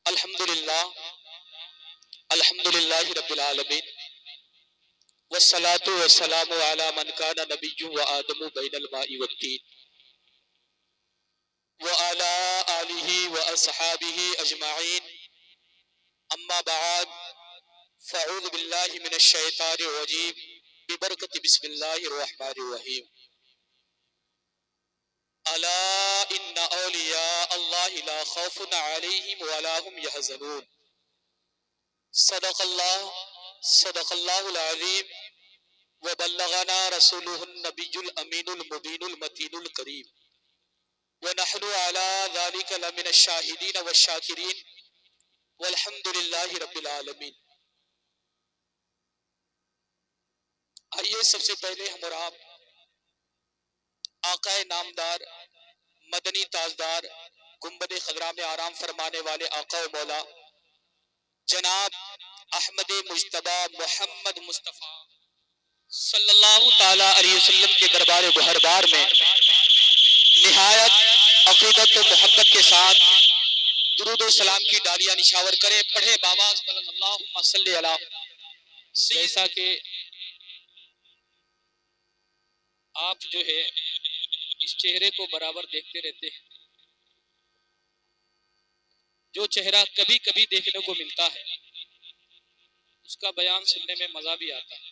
الحمدللہ الحمدللہ رب العالمین والصلاة والسلام علی من کان نبی و آدم بین الماء والتین وعلی آلہ و اصحابہ اجمعین اما بعد فاعوذ باللہ من الشیطان الرجیم ببرکت بسم اللہ الرحمن الرحیم الا ان اولیاء اللہ لا خوف علیہم ولا هم يحزنون صدق اللہ العظیم وبلغنا رسوله النبی الامین المبین المتین الکریم ونحن على ذلك لمن الشاہدین والشاکرین والحمد للہ رب العالمین۔ آئیے سب سے پہلے ہم اور آپ آقا نامدار مدنی تاجدار گنبد خضرا میں آرام فرمانے والے آقا و مولا جناب احمد مجتبی محمد مصطفیٰ صلی اللہ تعالی علیہ وسلم کے دربار گہربار میں نہایت عقیدت و محبت کے ساتھ درود و سلام کی ڈالیاں نشاور کریں، پڑھے باواز بلند اللہم صلی علی۔ جیسا کہ آپ جو ہے اس چہرے کو برابر دیکھتے رہتے ہیں، جو چہرہ کبھی کبھی دیکھنے کو ملتا ہے اس کا بیان سننے میں مزہ بھی آتا ہے۔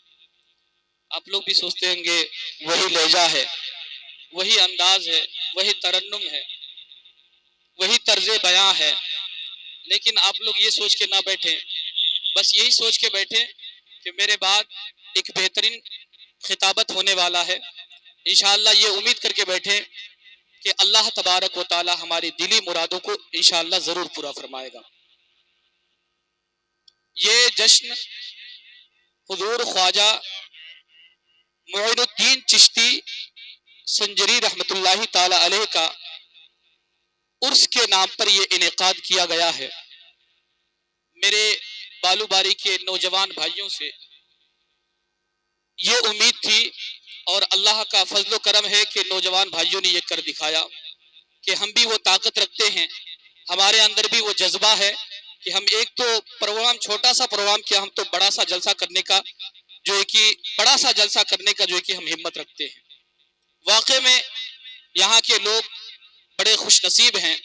آپ لوگ بھی سوچتے ہوں گے وہی لہجہ ہے، وہی انداز ہے، وہی ترنم ہے، وہی طرز بیان ہے، لیکن آپ لوگ یہ سوچ کے نہ بیٹھیں، بس یہی سوچ کے بیٹھیں کہ میرے بعد ایک بہترین خطابت ہونے والا ہے۔ انشاءاللہ یہ امید کر کے بیٹھیں کہ اللہ تبارک و تعالی ہماری دلی مرادوں کو انشاءاللہ ضرور پورا فرمائے گا۔ یہ جشن حضور خواجہ معین الدین چشتی سنجری رحمت اللہ تعالی علیہ کا عرس کے نام پر یہ انعقاد کیا گیا ہے۔ میرے بالو باری کے نوجوان بھائیوں سے یہ امید تھی اور اللہ کا فضل و کرم ہے کہ نوجوان بھائیوں نے یہ کر دکھایا کہ ہم بھی وہ طاقت رکھتے ہیں، ہمارے اندر بھی وہ جذبہ ہے کہ ہم ایک تو پروگرام چھوٹا سا پروگرام کیا، ہم تو بڑا سا جلسہ کرنے کا جو ہے کہ ہم ہمت رکھتے ہیں۔ واقع میں یہاں کے لوگ بڑے خوش نصیب ہیں،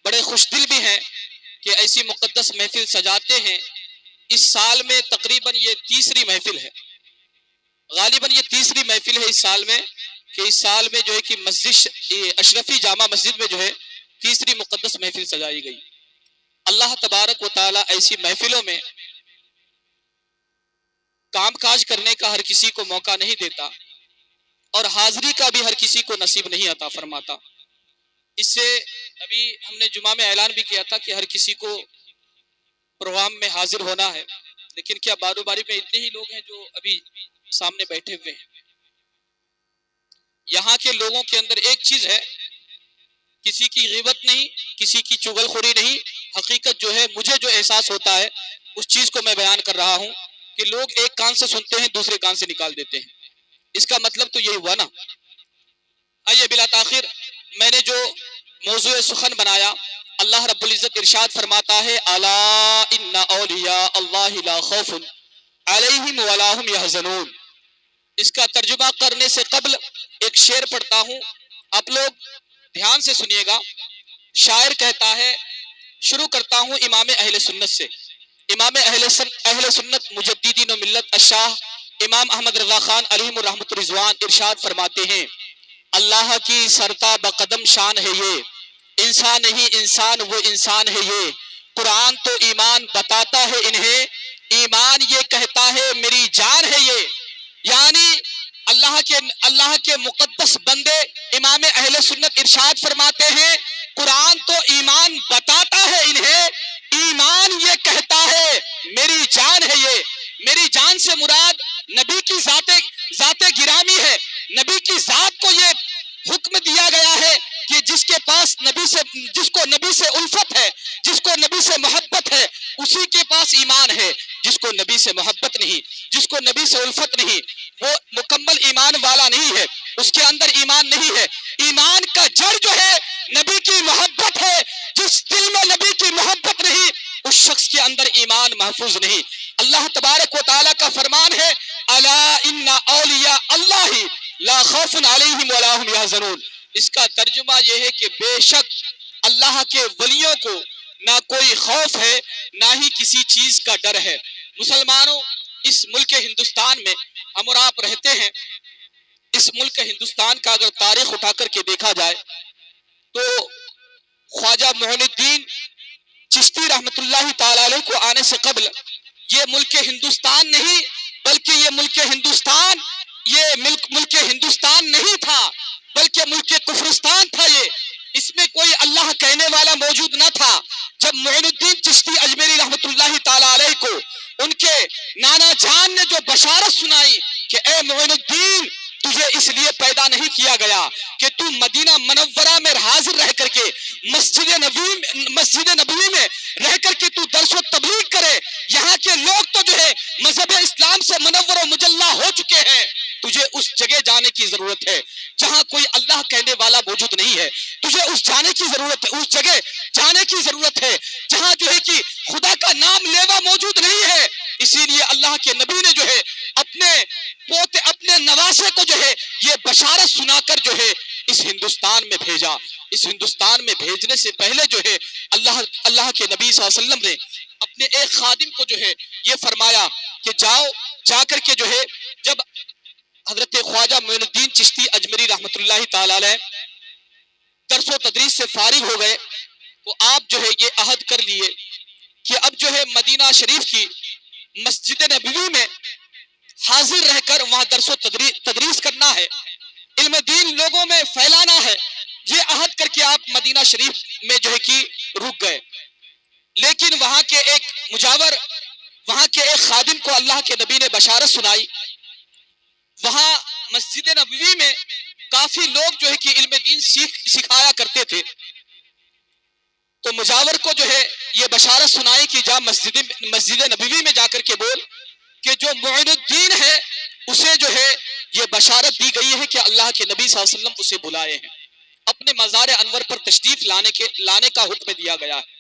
بڑے خوش دل بھی ہیں کہ ایسی مقدس محفل سجاتے ہیں۔ اس سال میں تقریباً یہ تیسری محفل ہے، غالباً یہ تیسری محفل ہے اس سال میں، کہ اس سال میں جو ہے کہ مسجد اشرفی جامع مسجد میں جو ہے تیسری مقدس محفل سجائی گئی۔ اللہ تبارک و تعالی ایسی محفلوں میں کام کاج کرنے کا ہر کسی کو موقع نہیں دیتا اور حاضری کا بھی ہر کسی کو نصیب نہیں عطا فرماتا۔ اس سے ابھی ہم نے جمعہ میں اعلان بھی کیا تھا کہ ہر کسی کو پروگرام میں حاضر ہونا ہے، لیکن کیا بارو باری میں اتنے ہی لوگ ہیں جو ابھی سامنے بیٹھے ہوئے ہیں؟ یہاں کے لوگوں کے اندر ایک چیز ہے، کسی کی غیبت نہیں، کسی کی چغل خوری نہیں، حقیقت جو ہے مجھے جو احساس ہوتا ہے اس چیز کو میں بیان کر رہا ہوں کہ لوگ ایک کان سے سنتے ہیں دوسرے کان سے نکال دیتے ہیں۔ اس کا مطلب تو یہی ہوا نا۔ آئیے بلا تاخیر میں نے جو موضوع سخن بنایا، اللہ رب العزت ارشاد فرماتا ہے الا ان اولیاء اللہ لا خوف علیہم ولا هم يحزنون۔ اس کا ترجمہ کرنے سے قبل ایک شعر پڑھتا ہوں، آپ لوگ دھیان سے سنیے گا۔ شاعر کہتا ہے، شروع کرتا ہوں امام اہل سنت سے۔ امام اہل سنت مجددین و ملت الشاہ امام احمد رضا خان علیہ الرحمت الرضوان ارشاد فرماتے ہیں اللہ کی سرتا بقدم شان ہے یہ، انسان نہیں انسان وہ انسان ہے یہ، قرآن تو ایمان بتاتا ہے انہیں، ایمان یہ کہتا ہے میری جان ہے یہ۔ یعنی اللہ کے مقدس بندے امام اہل سنت ارشاد فرماتے ہیں قرآن تو ایمان بتاتا ہے انہیں، ایمان یہ کہتا ہے میری جان ہے یہ۔ میری جان سے مراد نبی کی ذات گرامی ہے، نبی کی ذات کو یہ حکم دیا گیا ہے کہ جس کو نبی سے الفت ہے، جس کو نبی سے محبت ہے، اسی کے پاس ایمان ہے۔ جس کو نبی سے محبت نہیں، جس کو نبی سے الفت نہیں، وہ مکمل ایمان والا نہیں ہے، اس کے اندر ایمان نہیں ہے۔ ایمان کا جڑ جو ہے نبی کی محبت ہے، جس دل میں نبی کی محبت نہیں شخص کے اندر ایمان محفوظ نہیں. اللہ تبارک و تعالیٰ کا فرمان ہے الا ان اولیاء اللہ لا خوف علیہم ولا هم یحزنون. اس کا ترجمہ یہ ہے کہ بے شک اللہ کے ولیوں کو نہ کوئی خوف ہے نہ ہی کسی چیز کا ڈر ہے. مسلمانوں، اس ملک ہندوستان میں ہم اور آپ رہتے ہیں. اس ملک ہندوستان کا اگر تاریخ اٹھا کر کے دیکھا جائے تو خواجہ معین الدین چشتی رحمت اللہ تعالی علیہ کو آنے سے قبل یہ ملک ہندوستان نہیں بلکہ یہ ملک ہندوستان نہیں تھا بلکہ ملک کفرستان تھا. یہ اس میں کوئی اللہ کہنے والا موجود نہ تھا. جب معین الدین چشتی اجمیری رحمت اللہ تعالی علیہ کو ان کے نانا جان نے جو بشارت سنائی کہ اے معین الدین تجھے اس لیے پیدا نہیں کیا گیا کہ تو مدینہ منورہ میں حاضر رہ کر کے مسجد نبوی میں رہ کر کے تو درس و تبلیغ کرے. یہاں کے لوگ تو جو ہے مذہب اسلام سے منور و مجلہ ہو چکے ہیں. تجھے اس جگہ جانے کی ضرورت ہے جہاں کوئی اللہ کہنے والا موجود نہیں ہے. تجھے اس جگہ جانے کی ضرورت ہے جہاں جو ہے کہ خدا کا نام لیوا موجود نہیں ہے. اسی لیے اللہ کے نبی نے جو ہے اپنے نواسے کو جو ہے یہ بشارت سنا کر جو ہے اس ہندوستان میں بھیجا. اس ہندوستان میں بھیجنے سے پہلے جو ہے اللہ کے نبی صلی اللہ علیہ وسلم نے اپنے ایک خادم کو جو ہے یہ فرمایا کہ جا کر کے جو ہے جب حضرت خواجہ معین الدین چشتی اجمیری رحمت اللہ تعالی علیہ درس و تدریس سے فارغ ہو گئے تو آپ جو ہے یہ عہد کر لیے کہ اب جو ہے مدینہ شریف کی مسجد نبوی میں حاضر رہ کر وہاں درس و تدریس کرنا ہے، علم دین لوگوں میں پھیلانا ہے. یہ عہد کر کے آپ مدینہ شریف میں جو ہے کہ رک گئے. لیکن وہاں کے ایک خادم کو اللہ کے نبی نے بشارت سنائی. وہاں مسجد نبوی میں کافی لوگ جو ہے کہ علم دین سکھایا کرتے تھے. تو مجاور کو جو ہے یہ بشارت سنائی کہ جا مسجد نبوی میں جا کر کے بول کہ جو معین الدین ہے اسے جو ہے یہ بشارت دی گئی ہے کہ اللہ کے نبی صلی اللہ علیہ وسلم اسے بلائے ہیں، اپنے مزار انور پر تشریف لانے کا حکم دیا گیا ہے.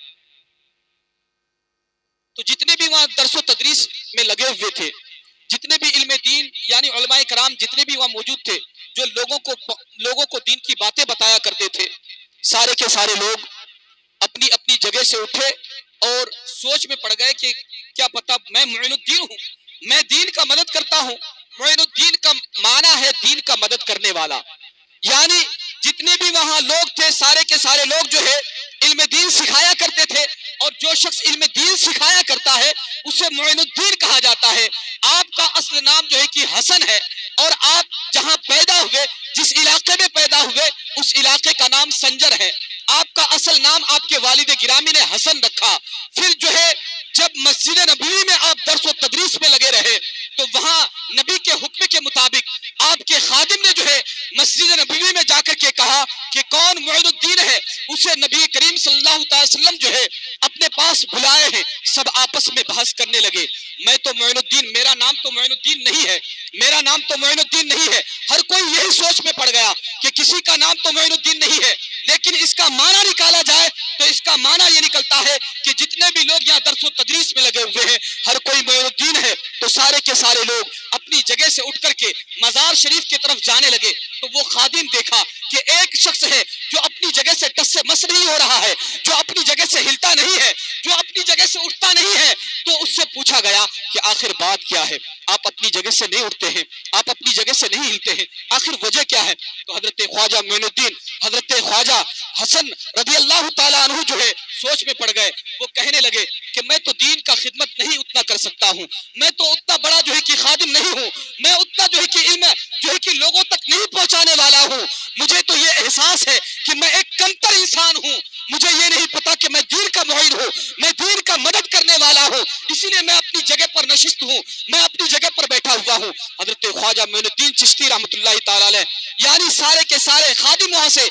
تو جتنے بھی وہاں درس و تدریس میں لگے ہوئے تھے، جتنے بھی علم دین یعنی علماء کرام جتنے بھی وہاں موجود تھے جو لوگوں کو دین کی باتیں بتایا کرتے تھے، سارے کے سارے لوگ اپنی اپنی جگہ سے اٹھے اور سوچ میں پڑ گئے کہ کیا پتا میں معین الدین ہوں، میں دین کا مدد کرتا ہوں. معین الدین کا معنی ہے دین کا مدد کرنے والا. یعنی جتنے بھی وہاں لوگ تھے سارے کے سارے لوگ جو ہے علم دین سکھایا کرتے تھے، اور جو شخص علم دین سکھایا کرتا ہے اسے معین الدین کہا جاتا ہے. آپ کا اصل نام جو ہے کہ حسن ہے، اور آپ جہاں پیدا ہوئے جس علاقے میں پیدا ہوئے اس علاقے کا نام سنجر ہے. آپ کا اصل نام آپ کے والد گرامی نے حسن رکھا. پھر جو ہے جب مسجد نبوی میں آپ درس و تدریس میں لگے رہے تو وہاں نبی کے حکم کے مطابق آپ کے خادم نے جو ہے مسجد نبوی میں جا کر کے کہا کہ کون معین الدین ہے. اسے نبی کریم صلی اللہ علیہ وسلم جو ہے اپنے پاس بلائے ہیں. سب آپس میں بحث کرنے لگے. میں تو معین الدین، میرا نام تو معین الدین نہیں ہے، میرا نام تو معین الدین نہیں ہے. ہر کوئی یہی سوچ میں پڑ گیا کہ کسی کا نام تو معین الدین نہیں ہے. لیکن اس کا معنی نکالا جائے تو اس کا معنی یہ نکلتا ہے کہ جتنے بھی لوگ یہاں درس و تدریس میں لگے ہوئے ہیں ہر کوئی معین الدین ہے. تو سارے کے سارے لوگ اپنی جگہ سے اٹھ کر کے مزار شریف کی طرف جانے لگے. تو وہ خادم دیکھا کہ ایک شخص ہے جو اپنی جگہ سے ٹس سے مس نہیں ہو رہا ہے، جو اپنی جگہ سے ہلتا نہیں ہے، جو اپنی جگہ سے اٹھتا نہیں ہے. تو اس سے پوچھا گیا کہ آخر بات کیا ہے؟ آپ اپنی جگہ سے نہیں اٹھتے ہیں، آپ اپنی جگہ سے نہیں ہلتے ہیں، آخر وجہ کیا ہے؟ تو حضرت خواجہ معین الدین، حضرت خواجہ حسن رضی اللہ تعالیٰ عنہ جو ہے سوچ میں پڑ گئے. وہ کہنے لگے کہ میں تو دین کا خدمت نہیں اتنا کر سکتا ہوں، میں تو اتنا بڑا جو ہے کہ خادم نہیں ہوں، میں اتنا جو ہے کہ علم جو ہے کہ لوگوں تک نہیں پہنچانے والا ہوں. مجھے تو یہ احساس ہے کہ میں ایک کمتر انسان ہوں. مجھے یہ نہیں پتا کہ میں دین کا معین ہوں، میں دین کا مدد کرنے والا ہوں. اسی لیے میں اپنی جگہ پر نشست ہوں، میں اپنی جگہ پر بیٹھا ہوا ہوں. حضرت خواجہ معین الدین چشتی رحمت اللہ تعالی علیہ یعنی سارے کے سارے خادم وہاں سے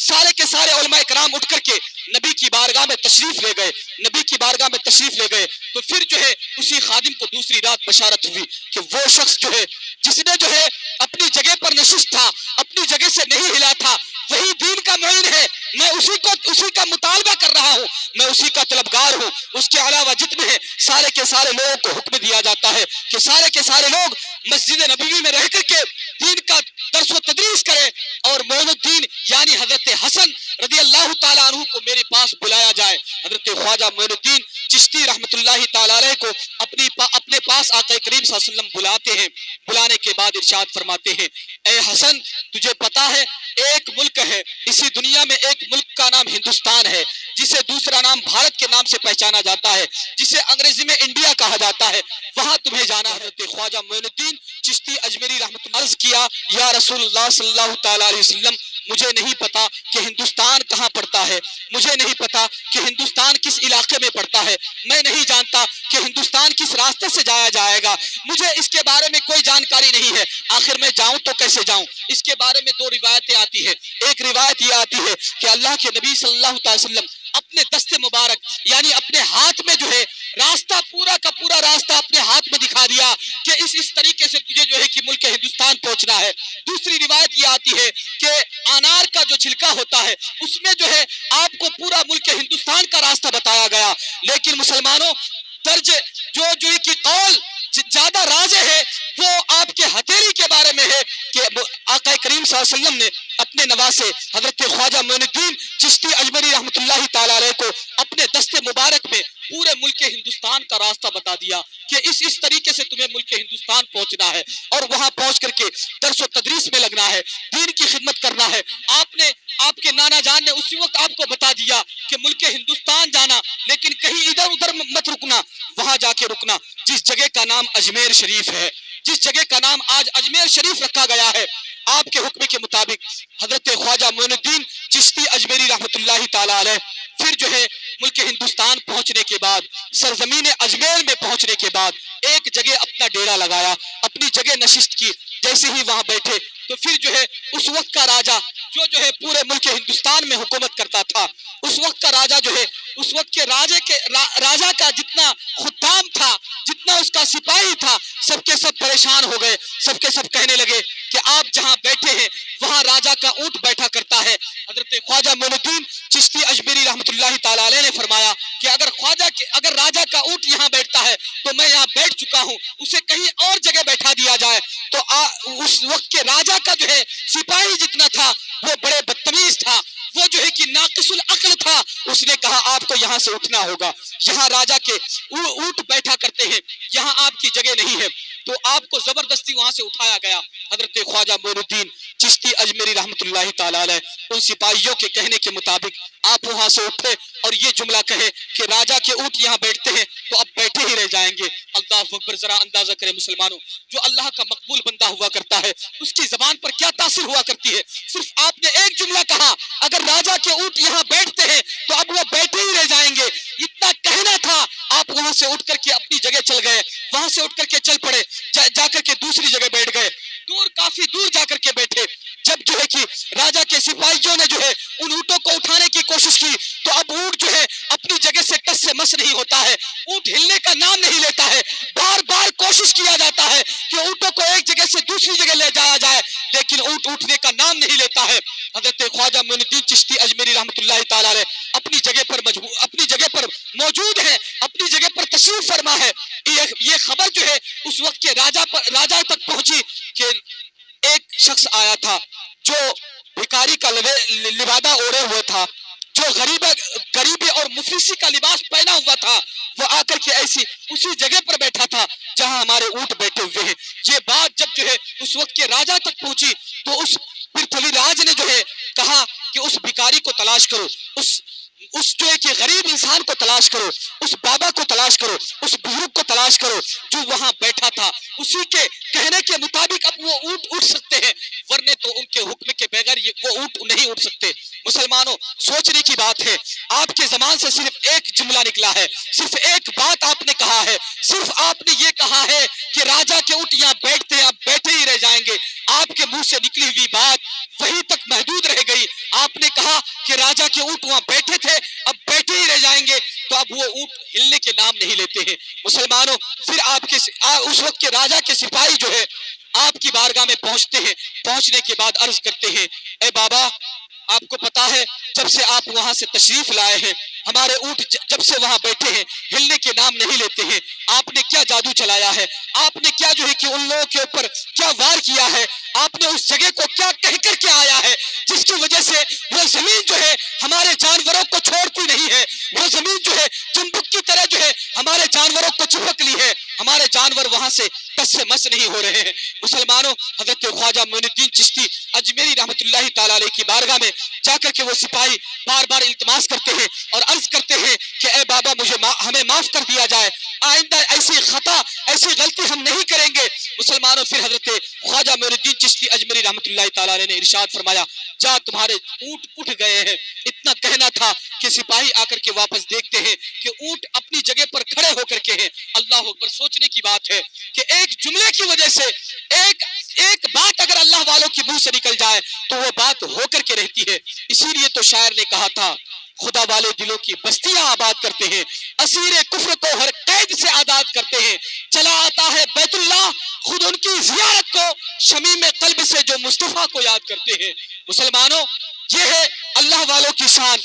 سارے کے سارے علماء کرام اٹھ کر کے نبی کی بارگاہ میں تشریف لے گئے، نبی کی بارگاہ میں تشریف لے گئے تو پھر جو ہے اسی خادم کو دوسری رات بشارت ہوئی کہ وہ شخص جو ہے جس نے جو ہے اپنی جگہ پر نشست تھا، اپنی جگہ سے نہیں ہلا تھا، وہی دین کا معین ہے، میں اسی کا مطالبہ کر رہا ہوں، میں اسی کا طلبگار ہوں۔ اس کے علاوہ جتنے ہیں سارے کے سارے لوگوں کو حکم دیا جاتا ہے کہ سارے کے سارے لوگ مسجد نبوی میں رہ کر کے دین کا درس و تدریس کرے، اور معین الدین یعنی حضرت حسن رضی اللہ تعالیٰ عنہ کو میرے پاس بلایا جائے۔ حضرت خواجہ معین الدین چشتی رحمت اللہ تعالیٰ علیہ کو اپنے پاس آقا کریم صلی اللہ علیہ وسلم بلاتے ہیں۔ بلانے کے بعد ارشاد فرماتے ہیں، اے حسن تجھے پتا ہے ایک ملک ہے اسی دنیا میں، ایک ملک کا نام ہندوستان ہے، جسے دوسرا نام بھارت کے نام سے پہچانا جاتا ہے، جسے انگریزی میں انڈیا کہا جاتا ہے، وہاں تمہیں جانا ہے۔ حضرت خواجہ معین الدین چشتی اجمیری رحمت اللہ عرض کیا، یا رسول اللہ صلی اللہ تعالیٰ علیہ وسلم مجھے نہیں پتا کہ ہندوستان کہاں پڑتا ہے، مجھے نہیں پتا کہ ہندوستان کس علاقے میں پڑتا ہے، میں نہیں جانتا کہ ہندوستان کس راستے سے جایا جائے گا، مجھے اس کے بارے میں کوئی جانکاری نہیں ہے، آخر میں جاؤں تو کیسے جاؤں؟ اس کے بارے میں دو روایتیں آتی ہیں۔ ایک روایت یہ آتی ہے کہ اللہ کے نبی صلی اللہ علیہ وسلم اپنے دست مبارک یعنی اپنے ہاتھ میں جو ہے راستہ، پورا کا پورا راستہ اپنے ہاتھ میں دکھا دیا کہ اس طریقے سے تجھے جو ہے کہ ملک ہندوستان پہنچنا ہے۔ دوسری روایت یہ آتی ہے کہ انار کا جو چھلکا ہوتا ہے اس میں جو ہے آپ کو پورا ملک ہندوستان کا راستہ بتایا گیا، لیکن مسلمانوں درج جو کی قول زیادہ راجح ہے وہ آپ کے ہتھیلی کے بارے میں ہے کہ آقا کریم صلی اللہ علیہ وسلم نے اپنے نواسے حضرت خواجہ معین الدین چشتی اجمیری رحمت اللہ تعالیٰ علیہ کو اپنے دست مبارک میں پورے ملک ہندوستان کا راستہ بتا دیا کہ اس طریقے سے تمہیں ملک ہندوستان پہنچنا ہے، اور وہاں پہنچ کر کے درس و تدریس میں لگنا ہے، دین کی خدمت کرنا ہے۔ آپ کے نانا جان نے اسی وقت آپ کو بتا دیا کہ ملک ہندوستان جانا، لیکن کہیں ادھر ادھر مت رکنا، وہاں جا کے رکنا جس جگہ کا نام اجمیر شریف ہے، جس جگہ کا نام آج اجمیر شریف رکھا گیا ہے۔ آپ کے حکم کے مطابق حضرت خواجہ معین الدین چشتی اجمیری رحمت اللہ تعالیٰ علیہ پھر جو ہے ملک ہندوستان پہنچنے کے بعد، سرزمین اجمیر میں پہنچنے کے بعد ایک جگہ اپنا ڈیرا لگایا، اپنی جگہ نشست کی۔ جیسے ہی وہاں بیٹھے تو پھر جو ہے اس وقت کا راجہ جو ہے پورے ملک ہندوستان میں حکومت کرتا تھا، اس وقت کا راجہ جو ہے اس وقت کے راجہ کا جتنا خدام تھا، جتنا اس کا سپاہی تھا، سب کے سب پریشان ہو گئے، سب کے سب کہنے لگے کہ آپ جہاں بیٹھے ہیں وہاں راجہ کا اونٹ بیٹھا کرتا ہے۔ حضرت خواجہ معین الدین چشتی اجمیری رحمت اللہ تعالیٰ علیہ نے فرمایا کہ اگر راجہ کا اونٹ یہاں بیٹھتا ہے تو میں یہاں بیٹھ چکا ہوں، اسے کہیں اور جگہ بیٹھا دیا جائے۔ تو اس وقت کے راجہ کا جو ہے سپاہی جتنا تھا وہ بڑے بدتمیز تھا، وہ جو ہے کہ ناقص العقل تھا، اس نے کہا آپ کو یہاں سے اٹھنا ہوگا، یہاں راجہ کے اونٹ بیٹھا کرتے ہیں، یہاں آپ کی جگہ نہیں ہے۔ تو آپ کو زبردستی وہاں سے اٹھایا گیا۔ حضرت خواجہ معین الدین چشتی اجمیری رحمت اللہ تعالیٰ علیہ ان سپاہیوں کے کہنے کے مطابق آپ وہاں سے اٹھے اور یہ جملہ کہے کہ راجہ کے اونٹ یہاں بیٹھتے ہیں تو اب بیٹھے ہی رہ جائیں گے۔ اللہ اکبر! ذرا اندازہ کرے مسلمانوں، جو اللہ کا مقبول بندہ ہوا کرتا ہے اس کی زبان پر کیا تاثر ہوا کرتی ہے۔ صرف آپ نے ایک جملہ کہا، اگر راجہ کے اونٹ یہاں بیٹھتے ہیں تو اب وہ بیٹھے ہی رہ جائیں گے، اتنا کہنا تھا، آپ وہاں سے اٹھ کر کے اپنی جگہ چل گئے، وہاں سے اٹھ کر کے چل پڑے، جا کر کے دوسری جگہ بیٹھ گئے، کافی دور جا کر کے بیٹھے۔ جب جو ہے کہ راجہ کے سپاہیوں نے جو ہے ان اونٹوں کو اٹھانے کی کوشش کی تو اب اونٹ جو ہے اپنی جگہ سے ٹس سے مس نہیں ہوتا ہے، اونٹ ہلنے کا نام نہیں لیتا ہے، بار بار کوشش کیا جاتا ہے کہ اونٹوں کو ایک جگہ سے دوسری جگہ لے جایا جائے، لیکن اونٹ اٹھنے کا نام نہیں لیتا ہے۔ حضرت خواجہ معین الدین چشتی اجمیری رحمت اللہ تعالیٰ علیہ اپنی جگہ پر موجود ہے، اپنی جگہ پر تشریف فرما ہے۔ یہ خبر جو ہے اس وقت کے راجہ تک پہنچی کہ ایک شخص آیا تھا جو بھکاری کا لبادہ اوڑے ہوئے تھا، جو غریبی اور مفلسی کا لباس پہنا ہوا تھا، وہ آ کر کے اسی جگہ پر بیٹھا تھا جہاں ہمارے اونٹ بیٹھے ہوئے ہیں۔ یہ بات جب جو ہے اس وقت کے راجہ تک پہنچی تو اس پرتھوی راج نے جو ہے کہا کہ اس بھکاری کو تلاش کرو، اس جو ہے کہ غریب انسان کو تلاش کرو، اس بابا کو تلاش کرو، اس بزرگ کو تلاش کرو جو وہاں بیٹھا تھا۔ اسی کے کہنے کے مطابق اب وہ اونٹ اٹھ سکتے ہیں، ورنہ تو ان کے حکم کے بغیر وہ اونٹ نہیں اٹھ سکتے۔ مسلمانوں، سوچنے کی بات ہے، آپ کے زبان سے صرف ایک جملہ نکلا ہے، صرف ایک بات آپ نے کہا ہے، صرف آپ نے یہ کہا ہے کہ راجہ کے اونٹ یہاں بیٹھتے ہیں، اب بیٹھے ہی رہ جائیں گے۔ آپ کے منہ سے نکلی ہوئی بات وہیں تک محدود رہ گئی۔ آپ نے کہا کہا کہ راجا کے اونٹ وہاں بیٹھے تھے، اب بیٹھے ہی رہ جائیں گے، تو اب وہ اونٹ ہلنے کے نام نہیں لیتے ہیں۔ مسلمانوں، پھر اس وقت کے راجا کے سپاہی جو ہے آپ کی بارگاہ میں پہنچتے ہیں، پہنچنے کے بعد عرض کرتے ہیں، اے بابا، آپ کو پتا ہے جب سے آپ وہاں سے تشریف لائے ہیں، ہمارے اونٹ جب سے وہاں بیٹھے ہیں ہلنے کے نام نہیں لیتے ہیں، آپ نے کیا جادو چلایا ہے، آپ نے کیا جو ہے کہ ان لوگوں کے اوپر کیا وار کیا ہے، آپ نے اس جگہ کو کیا کہہ کر کے آیا ہے جس کی وجہ سے وہ زمین جو ہے ہمارے جانوروں کو چھوڑتی نہیں ہے، وہ زمین جو ہے چمبک کی طرح جو ہے ہمارے جانوروں کو چپک لی ہے، ہمارے جانور وہاں سے ٹس سے مس نہیں ہو رہے ہیں۔ مسلمانوں، حضرت خواجہ معین الدین چشتی اجمیری رحمت اللہ تعالی علیہ کی بارگاہ میں جا کر کے وہ سپاہی بار بار التماس کرتے ہیں اور عرض کرتے ہیں کہ اے بابا، ہمیں معاف کر دیا جائے، آئندہ ایسی خطا، ایسی غلطی ہم نہیں کریں گے۔ مسلمانوں، پھر حضرت خواجہ معین الدین چشتی اجمیری رحمت اللہ تعالی علیہ نے ارشاد فرمایا، جا، تمہارے اونٹ اٹھ گئے ہیں۔ اتنا کہنا تھا کہ سپاہی آ کر کے واپس دیکھتے ہیں کہ اونٹ اپنی جگہ پر کھڑے ہو کر کے ہیں۔ اللہ اکبر! سوچنے کی بات ہے کہ ایک جملے کی وجہ سے ایک بات اگر اللہ والوں کی منہ سے نکل جائے تو وہ بات ہو کر کے رہتی ہے۔ اسی لیے تو شاعر نے کہا تھا، خدا والے دلوں کی بستیاں آباد کرتے ہیں، اسیر کفر کو ہر قید سے آزاد کرتے ہیں، چلا آتا ہے بیت اللہ خود ان کی زیارت کو، شمیم قلب سے جو مصطفیٰ کو یاد کرتے ہیں۔ مسلمانوں، یہ ہے اللہ والوں کی شان۔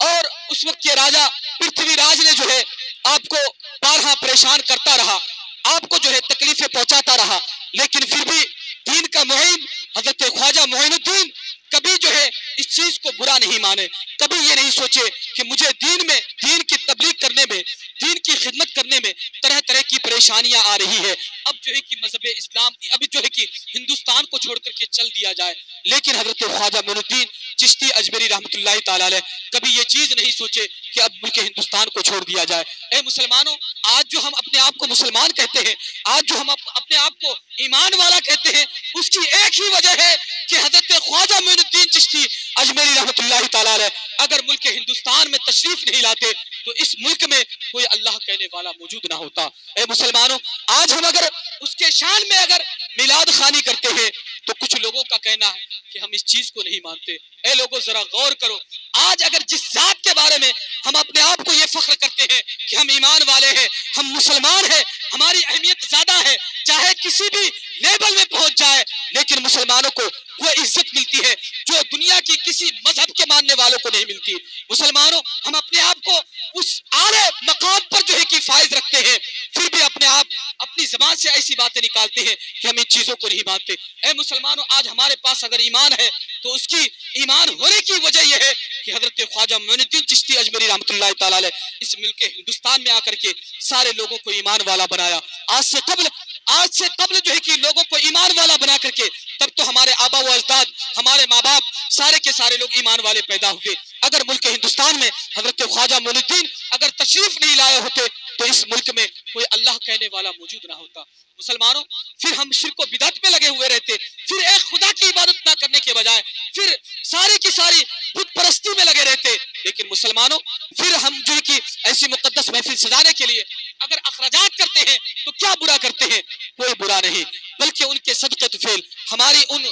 اور اس وقت کے راجہ پرتھوی راج نے جو ہے آپ کو بارہا پریشان کرتا رہا، آپ کو جو ہے تکلیفیں پہنچاتا رہا، لیکن پھر بھی دین کا معین حضرت خواجہ معین الدین کبھی جو ہے اس چیز کو برا نہیں مانے، کبھی یہ نہیں سوچے کہ مجھے دین کی تبلیغ کرنے میں، دین کی خدمت کرنے میں طرح طرح کی پریشانیاں آ رہی ہے، اب جو ہے کہ مذہب اسلام اب جو ہے کہ ہندوستان کو چھوڑ کر کے چل دیا جائے۔ لیکن حضرت خواجہ معین الدین چشتی اجمیری رحمت اللہ تعالی علیہ کبھی یہ چیز نہیں سوچے کہ اب ملک ہندوستان کو چھوڑ دیا جائے۔ اے مسلمانوں، آج جو ہم اپنے آپ کو مسلمان کہتے ہیں، آج جو ہم اپنے آپ کو ایمان والا کہتے ہیں، اس کی ایک ہی وجہ ہے کہ حضرت خواجہ معین الدین چشتی اجمیری رحمت اللہ تعالی علیہ اگر ملک ہندوستان میں تشریف نہیں لاتے تو اس ملک میں کوئی اللہ کہنے والا موجود نہ ہوتا۔ اے مسلمانوں، آج ہم اگر اس کے شان میں اگر میلاد خوانی کرتے ہیں تو کچھ لوگوں کا کہنا ہے کہ ہم اس چیز کو نہیں مانتے۔ اے لوگوں، ذرا غور کرو، آج اگر جس ذات کے بارے میں ہم اپنے آپ کو یہ فخر کرتے ہیں کہ ہم ایمان والے ہیں، ہم مسلمان ہیں، ہماری اہمیت زیادہ ہے، چاہے کسی بھی لیبل میں پہنچ جائے، لیکن مسلمانوں کو وہ عزت ملتی ہے جو دنیا کی کسی مذہب کے ماننے والوں کو نہیں ملتی۔ مسلمانوں، ہم اپنے آپ کو اس اعلی مقام پر جو ہے کہ فائز رکھتے ہیں، پھر بھی اپنی زبان سے ایسی باتیں نکالتے ہیں کہ ہم ان چیزوں کو نہیں مانتے۔ اے مسلمانوں، آج ہمارے پاس اگر ایمان ہے تو اس کی ایمان ہونے کی وجہ یہ ہے کہ حضرت خواجہ معین الدین چشتی اجمیری رحمت اللہ تعالی علیہ اس ملک ہندوستان میں آ کر کے سارے لوگوں کو ایمان والا بنایا۔ آج سے قبل جو ہے کہ لوگوں کو ایمان والا بنا کر کے تب تو ہمارے آبا و اجداد، ہمارے ماں باپ، سارے کے سارے لوگ ایمان والے پیدا ہوئے۔ اگر ملک ہندوستان میں حضرت خواجہ معین الدین اگر تشریف نہیں لائے ہوتے تو اس ملک میں کوئی اللہ کہنے والا موجود نہ ہوتا۔ مسلمانوں، پھر ہم شرک و بدعت میں لگے ہوئے رہتے، پھر ایک خدا کی عبادت نہ کرنے کے بجائے پھر ساری کی ساری بت پرستی میں لگے رہتے۔ لیکن مسلمانوں، پھر ہم جو ہے کہ ایسی مقدس محفل سجانے کے لیے اگر اخراجات کرتے ہیں تو کیا برا کرتے ہیں؟ کوئی برا نہیں، بلکہ ان کے صدقے طفیل ہماری ان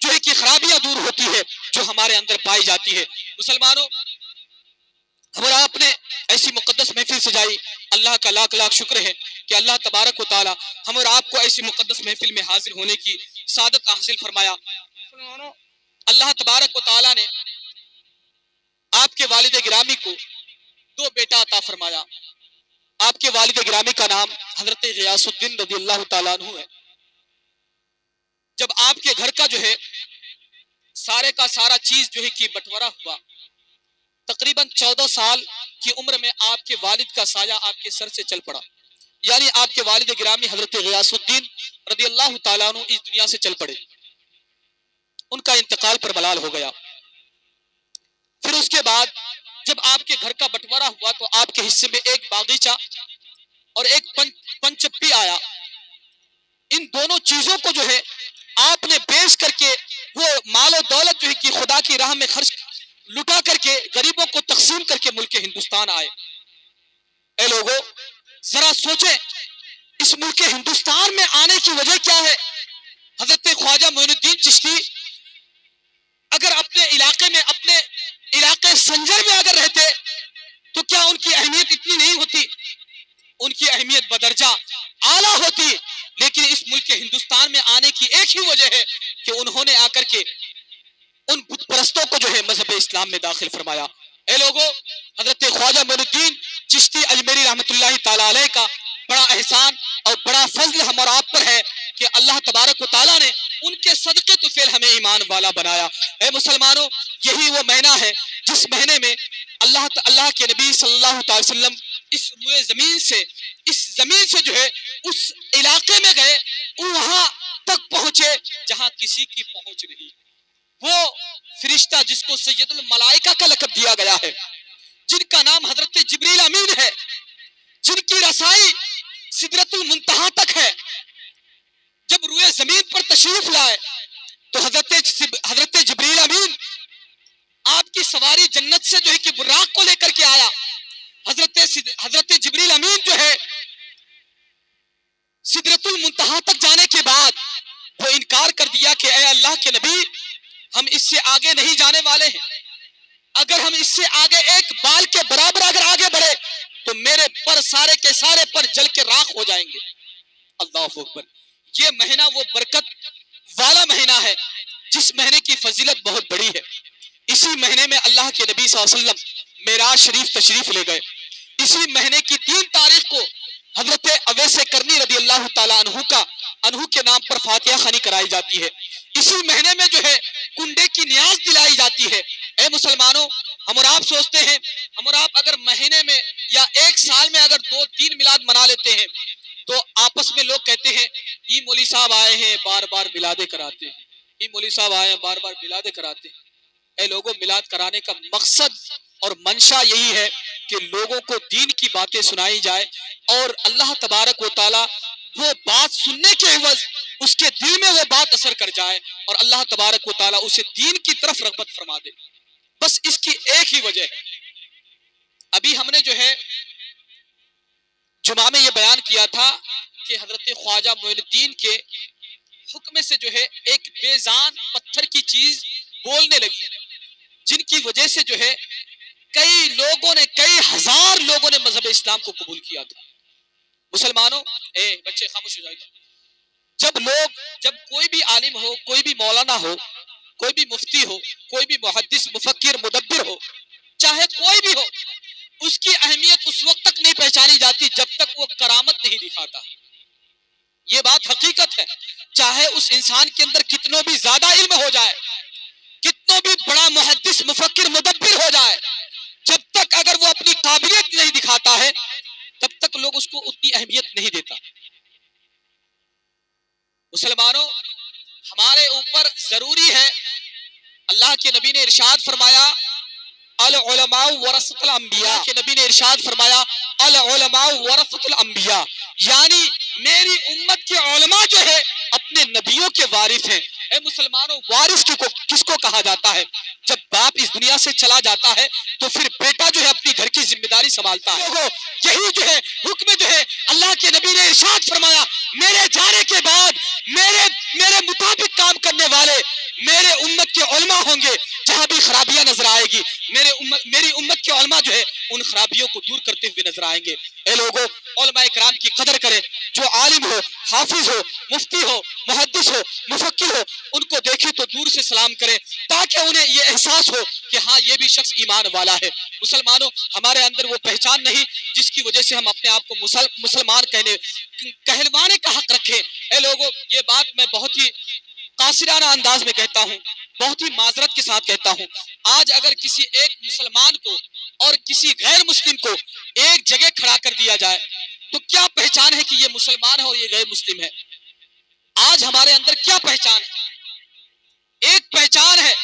جو ہے کہ خرابیاں دور ہوتی ہے جو ہمارے اندر پائی جاتی ہے۔ مسلمانوں، ہمارا آپ نے ایسی مقدس محفل سجائی، اللہ کا لاکھ لاکھ شکر ہے کہ اللہ تبارک و تعالی ہم اور آپ کو ایسی مقدس محفل میں حاضر ہونے کی سعادت حاصل فرمایا۔ اللہ تبارک و تعالی نے آپ کے والد گرامی کو 2 بیٹا عطا فرمایا۔ آپ کے والد گرامی کا نام حضرت غیاث الدین رضی اللہ تعالیٰ عنہ ہے۔ جب آپ کے گھر کا جو ہے سارے کا سارا چیز جو ہے کہ بٹورا ہوا، تقریباً 14 سال کی عمر میں آپ کے والد کا سایہ آپ کے سر سے چل پڑا، یعنی آپ کے والد گرامی حضرت غیاث الدین رضی اللہ تعالیٰ عنہ اس دنیا سے چل پڑے، ان کا انتقال پر بلال ہو گیا۔ پھر اس کے بعد جب آپ کے گھر کا بٹوارا ہوا تو آپ کے حصے میں ایک باغیچہ اور ایک پنچپی آیا۔ ان دونوں چیزوں کو جو ہے آپ نے بیچ کر کے وہ مال و دولت جو ہے کہ خدا کی راہ میں خرچ لٹا کر کے غریبوں کو تقسیم کر کے ملک ہندوستان آئے۔ اے لوگوں، ذرا سوچیں، اس ملک ہندوستان میں آنے کی وجہ کیا ہے؟ حضرت خواجہ معین الدین چشتی اگر اپنے علاقے میں اپنے علاقے سنجر میں اگر رہتے تو کیا ان کی اہمیت اتنی نہیں ہوتی؟ ان کی اہمیت بدرجہ اعلیٰ ہوتی. لیکن اس ملک ہندوستان میں آنے کی ایک ہی وجہ ہے کہ انہوں نے آ کر کے ان بت پرستوں کو جو ہے مذہب اسلام میں داخل فرمایا. اے لوگوں، حضرت خواجہ معین الدین چشتی اجمیری رحمۃ اللہ تعالیٰ علیہ کا بڑا احسان اور بڑا فضل ہم اور آپ پر ہے کہ اللہ تبارک و تعالیٰ نے ان کے صدقے تو فعل ہمیں ایمان والا بنایا. اے مسلمانوں، یہی وہ مہینہ ہے جس مہینے میں اللہ کے نبی صلی اللہ تعالی وسلم اس روئے زمین سے جو ہے اس علاقے میں گئے، وہاں تک پہنچے جہاں کسی کی پہنچ نہیں. وہ فرشتہ جس کو سید الملائکہ کا لقب دیا گیا ہے، جن کا نام حضرت جبریل امین ہے، جن کی رسائی سدرۃ المنتہا تک ہے، جب روئے زمین پر تشریف لائے تو حضرت جبریل امین آپ کی سواری جنت سے جو ہے کہ براق کو لے کر کے آیا. حضرت جبریل امین جو ہے سدرۃ المنتہا تک جانے کے بعد وہ انکار کر دیا کہ اے اللہ کے نبی، ہم اس سے آگے نہیں جانے والے ہیں. اگر ہم اس سے آگے ایک بال کے برابر اگر آگے بڑھے تو میرے پر سارے کے سارے پر جل کے راکھ ہو جائیں گے. اللہ اکبر. یہ مہینہ وہ برکت والا مہینہ ہے جس مہینے کی فضیلت بہت بڑی ہے. اسی مہینے میں اللہ کے نبی صلی اللہ علیہ وسلم معراج شریف تشریف لے گئے. اسی مہینے کی 3 تاریخ کو حضرت اویس کرنی رضی اللہ تعالیٰ عنہ کے نام پر فاتحہ خوانی کرائی جاتی ہے. اسی مہینے میں جو ہے کنڈے کی نیاز دلائی جاتی ہے. اے مسلمانوں، ہم اور آپ سوچتے ہیں، ہم اور آپ اگر مہینے میں یا ایک سال میں اگر 2-3 میلاد منا لیتے ہیں تو آپس میں لوگ کہتے ہیں یہ مولوی صاحب آئے ہیں بار بار میلادیں کراتے ہیں، یہ مولوی صاحب آئے ہیں بار بار میلادیں کراتے ہیں. اے لوگوں، میلاد کرانے کا مقصد اور منشا یہی ہے کہ لوگوں کو دین کی باتیں سنائی جائے اور اللہ تبارک و تعالی وہ بات سننے کے عوض اس کے دل میں وہ بات اثر کر جائے اور اللہ تبارک و تعالی اسے دین کی طرف رغبت فرما دے. بس اس کی ایک ہی وجہ ہے. ابھی ہم نے جو ہے جمعہ میں یہ بیان کیا تھا کہ حضرت خواجہ معین الدین کے حکم سے جو ہے ایک بے جان پتھر کی چیز بولنے لگی، جن کی وجہ سے جو ہے کئی ہزار لوگوں نے مذہب اسلام کو قبول کیا تھا. مسلمانوں، بچے خاموش ہو جائیے. جب کوئی بھی عالم ہو، کوئی بھی مولانا ہو، کوئی بھی مفتی ہو، کوئی بھی محدث مفکر مدبر ہو، چاہے کوئی بھی ہو، اس کی اہمیت اس وقت تک نہیں پہچانی جاتی جب تک وہ کرامت نہیں دکھاتا. یہ بات حقیقت ہے. چاہے اس انسان کے اندر کتنوں بھی زیادہ علم ہو جائے، کتنوں بھی بڑا محدث مفکر مدبر ہو جائے، جب تک اگر وہ اپنی قابلیت نہیں دکھاتا ہے تب تک لوگ اس کو اتنی اہمیت نہیں دیتا. مسلمانوں، ہمارے اوپر ضروری ہے، اللہ کے نبی نے ارشاد فرمایا العلماء ورثۃ الانبیاء، کہ نبی نے ارشاد فرمایا العلماء ورثۃ الانبیاء، یعنی میری امت کے علماء جو ہے اپنے نبیوں کے وارث ہیں. اے مسلمانوں، وارث کس کو کہا جاتا ہے؟ جب باپ اس دنیا سے چلا جاتا ہے تو پھر بیٹا جو ہے اپنی گھر کی ذمہ داری سنبھالتا ہے. یہی جو ہے حکم جو ہے اللہ کے نبی نے ارشاد فرمایا میرے جانے کے بعد میرے مطابق کام کرنے والے میرے امت کے علماء ہوں گے. جہاں بھی خرابیاں نظر آئے گی میری امت کے علماء جو ہے ان خرابیوں کو دور کرتے ہوئے نظر آئیں گے. اے لوگوں، علماء کرام کی قدر کریں. جو عالم ہو، حافظ ہو، مفتی ہو، محدث ہو، مفکر ہو، ان کو دیکھیں تو دور سے سلام کریں تاکہ انہیں یہ احساس ہو کہ ہاں یہ بھی شخص ایمان والا ہے. مسلمانوں، ہمارے اندر وہ پہچان نہیں جس کی وجہ سے ہم اپنے آپ کو مسلمان کہلوانے کا حق رکھیں. اے لوگوں، یہ بات میں بہت ہی قاصرانہ انداز میں کہتا ہوں، بہت ہی معذرت کے ساتھ کہتا ہوں. آج اگر کسی ایک مسلمان کو اور کسی غیر مسلم کو ایک جگہ کھڑا کر دیا جائے تو کیا پہچان ہے کہ یہ مسلمان ہے اور یہ غیر مسلم ہے؟ آج ہمارے اندر کیا پہچان ہے؟ ایک پہچان ہے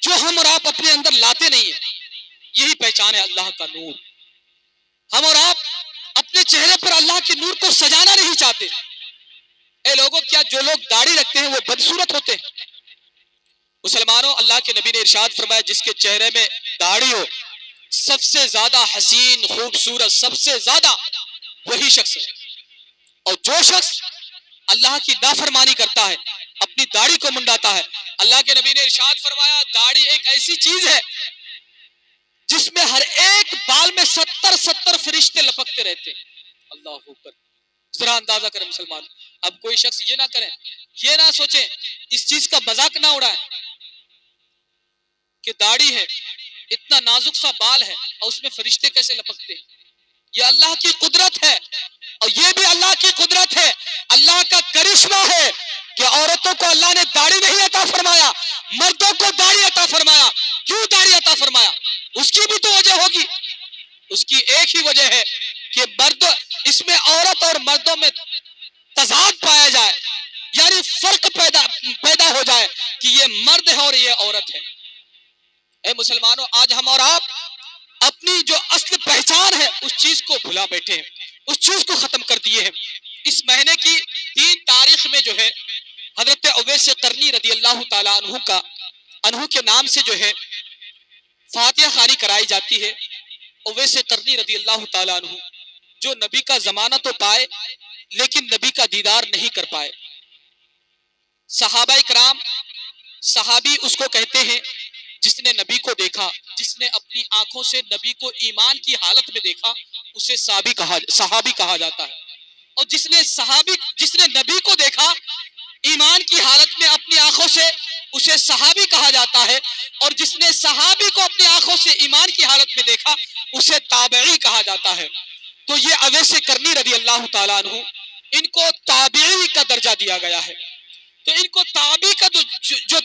جو ہم اور آپ اپنے اندر لاتے نہیں ہیں، یہی پہچان ہے اللہ کا نور. ہم اور آپ اپنے چہرے پر اللہ کے نور کو سجانا نہیں چاہتے. اے لوگوں، کیا جو لوگ داڑھی رکھتے ہیں وہ بدصورت ہوتے ہیں؟ مسلمانوں، اللہ کے نبی نے ارشاد فرمایا جس کے چہرے میں داڑھی ہو سب سے زیادہ حسین خوبصورت سب سے زیادہ وہی شخص ہے. اور جو شخص اللہ کی نافرمانی کرتا ہے، اپنی داڑھی کو منڈاتا ہے، اللہ کے نبی نے ارشاد فرمایا داڑھی ایک ایسی چیز ہے جس میں ہر ایک بال میں 70 فرشتے لپکتے رہتے ہیں. اللہ اکبر. ذرا اندازہ کریں مسلمان. اب کوئی شخص یہ نہ کریں, یہ نہ سوچیں, اس چیز کا مذاق نہ اڑائیں کہ داڑھی ہے, اتنا نازک سا بال ہے, اور اس میں فرشتے کیسے لپکتے ہیں. یہ اللہ کی قدرت ہے, اور یہ بھی اللہ کی قدرت ہے, اللہ کا کرشمہ ہے کہ عورتوں کو اللہ نے داڑھی نہیں عطا فرمایا, مردوں کو داڑھی عطا فرمایا. کیوں داڑھی عطا فرمایا؟ اس کی بھی تو وجہ ہوگی. اس کی ایک ہی وجہ ہے کہ مرد, اس میں عورت اور مردوں میں تضاد پایا جائے, یعنی فرق پیدا ہو جائے کہ یہ مرد ہے اور یہ عورت ہے. اے مسلمانوں, آج ہم اور آپ اپنی جو اصل پہچان ہے اس چیز کو بھلا بیٹھے ہیں, اس چیز کو ختم کر دیے ہیں. اس مہینے کی 3 تاریخ میں جو ہے حضرت اویس قرنی رضی اللہ تعالیٰ عنہ کے نام سے جو ہے فاتحہ خوانی کرائی جاتی ہے. اویس قرنی رضی اللہ تعالیٰ عنہ جو نبی کا زمانہ تو پائے لیکن نبی کا دیدار نہیں کر پائے. صحابہ کرام, صحابی اس کو کہتے ہیں جس نے نبی کو دیکھا, جس نے اپنی آنکھوں سے نبی کو ایمان کی حالت میں دیکھا, اسے صحابی کہا جاتا ہے. اور جس نے نبی کو دیکھا ایمان کی حالت میں اپنی آنکھوں سے, اسے صحابی کہا جاتا ہے. اور جس نے صحابی کو اپنی آنکھوں سے ایمان کی حالت میں دیکھا اسے تابعی کہا جاتا ہے. تو یہ اویس قرنی رضی اللہ تعالیٰ عنہ, ان کو تابعی کا درجہ دیا گیا ہے. تو ان کو تابعی کا جو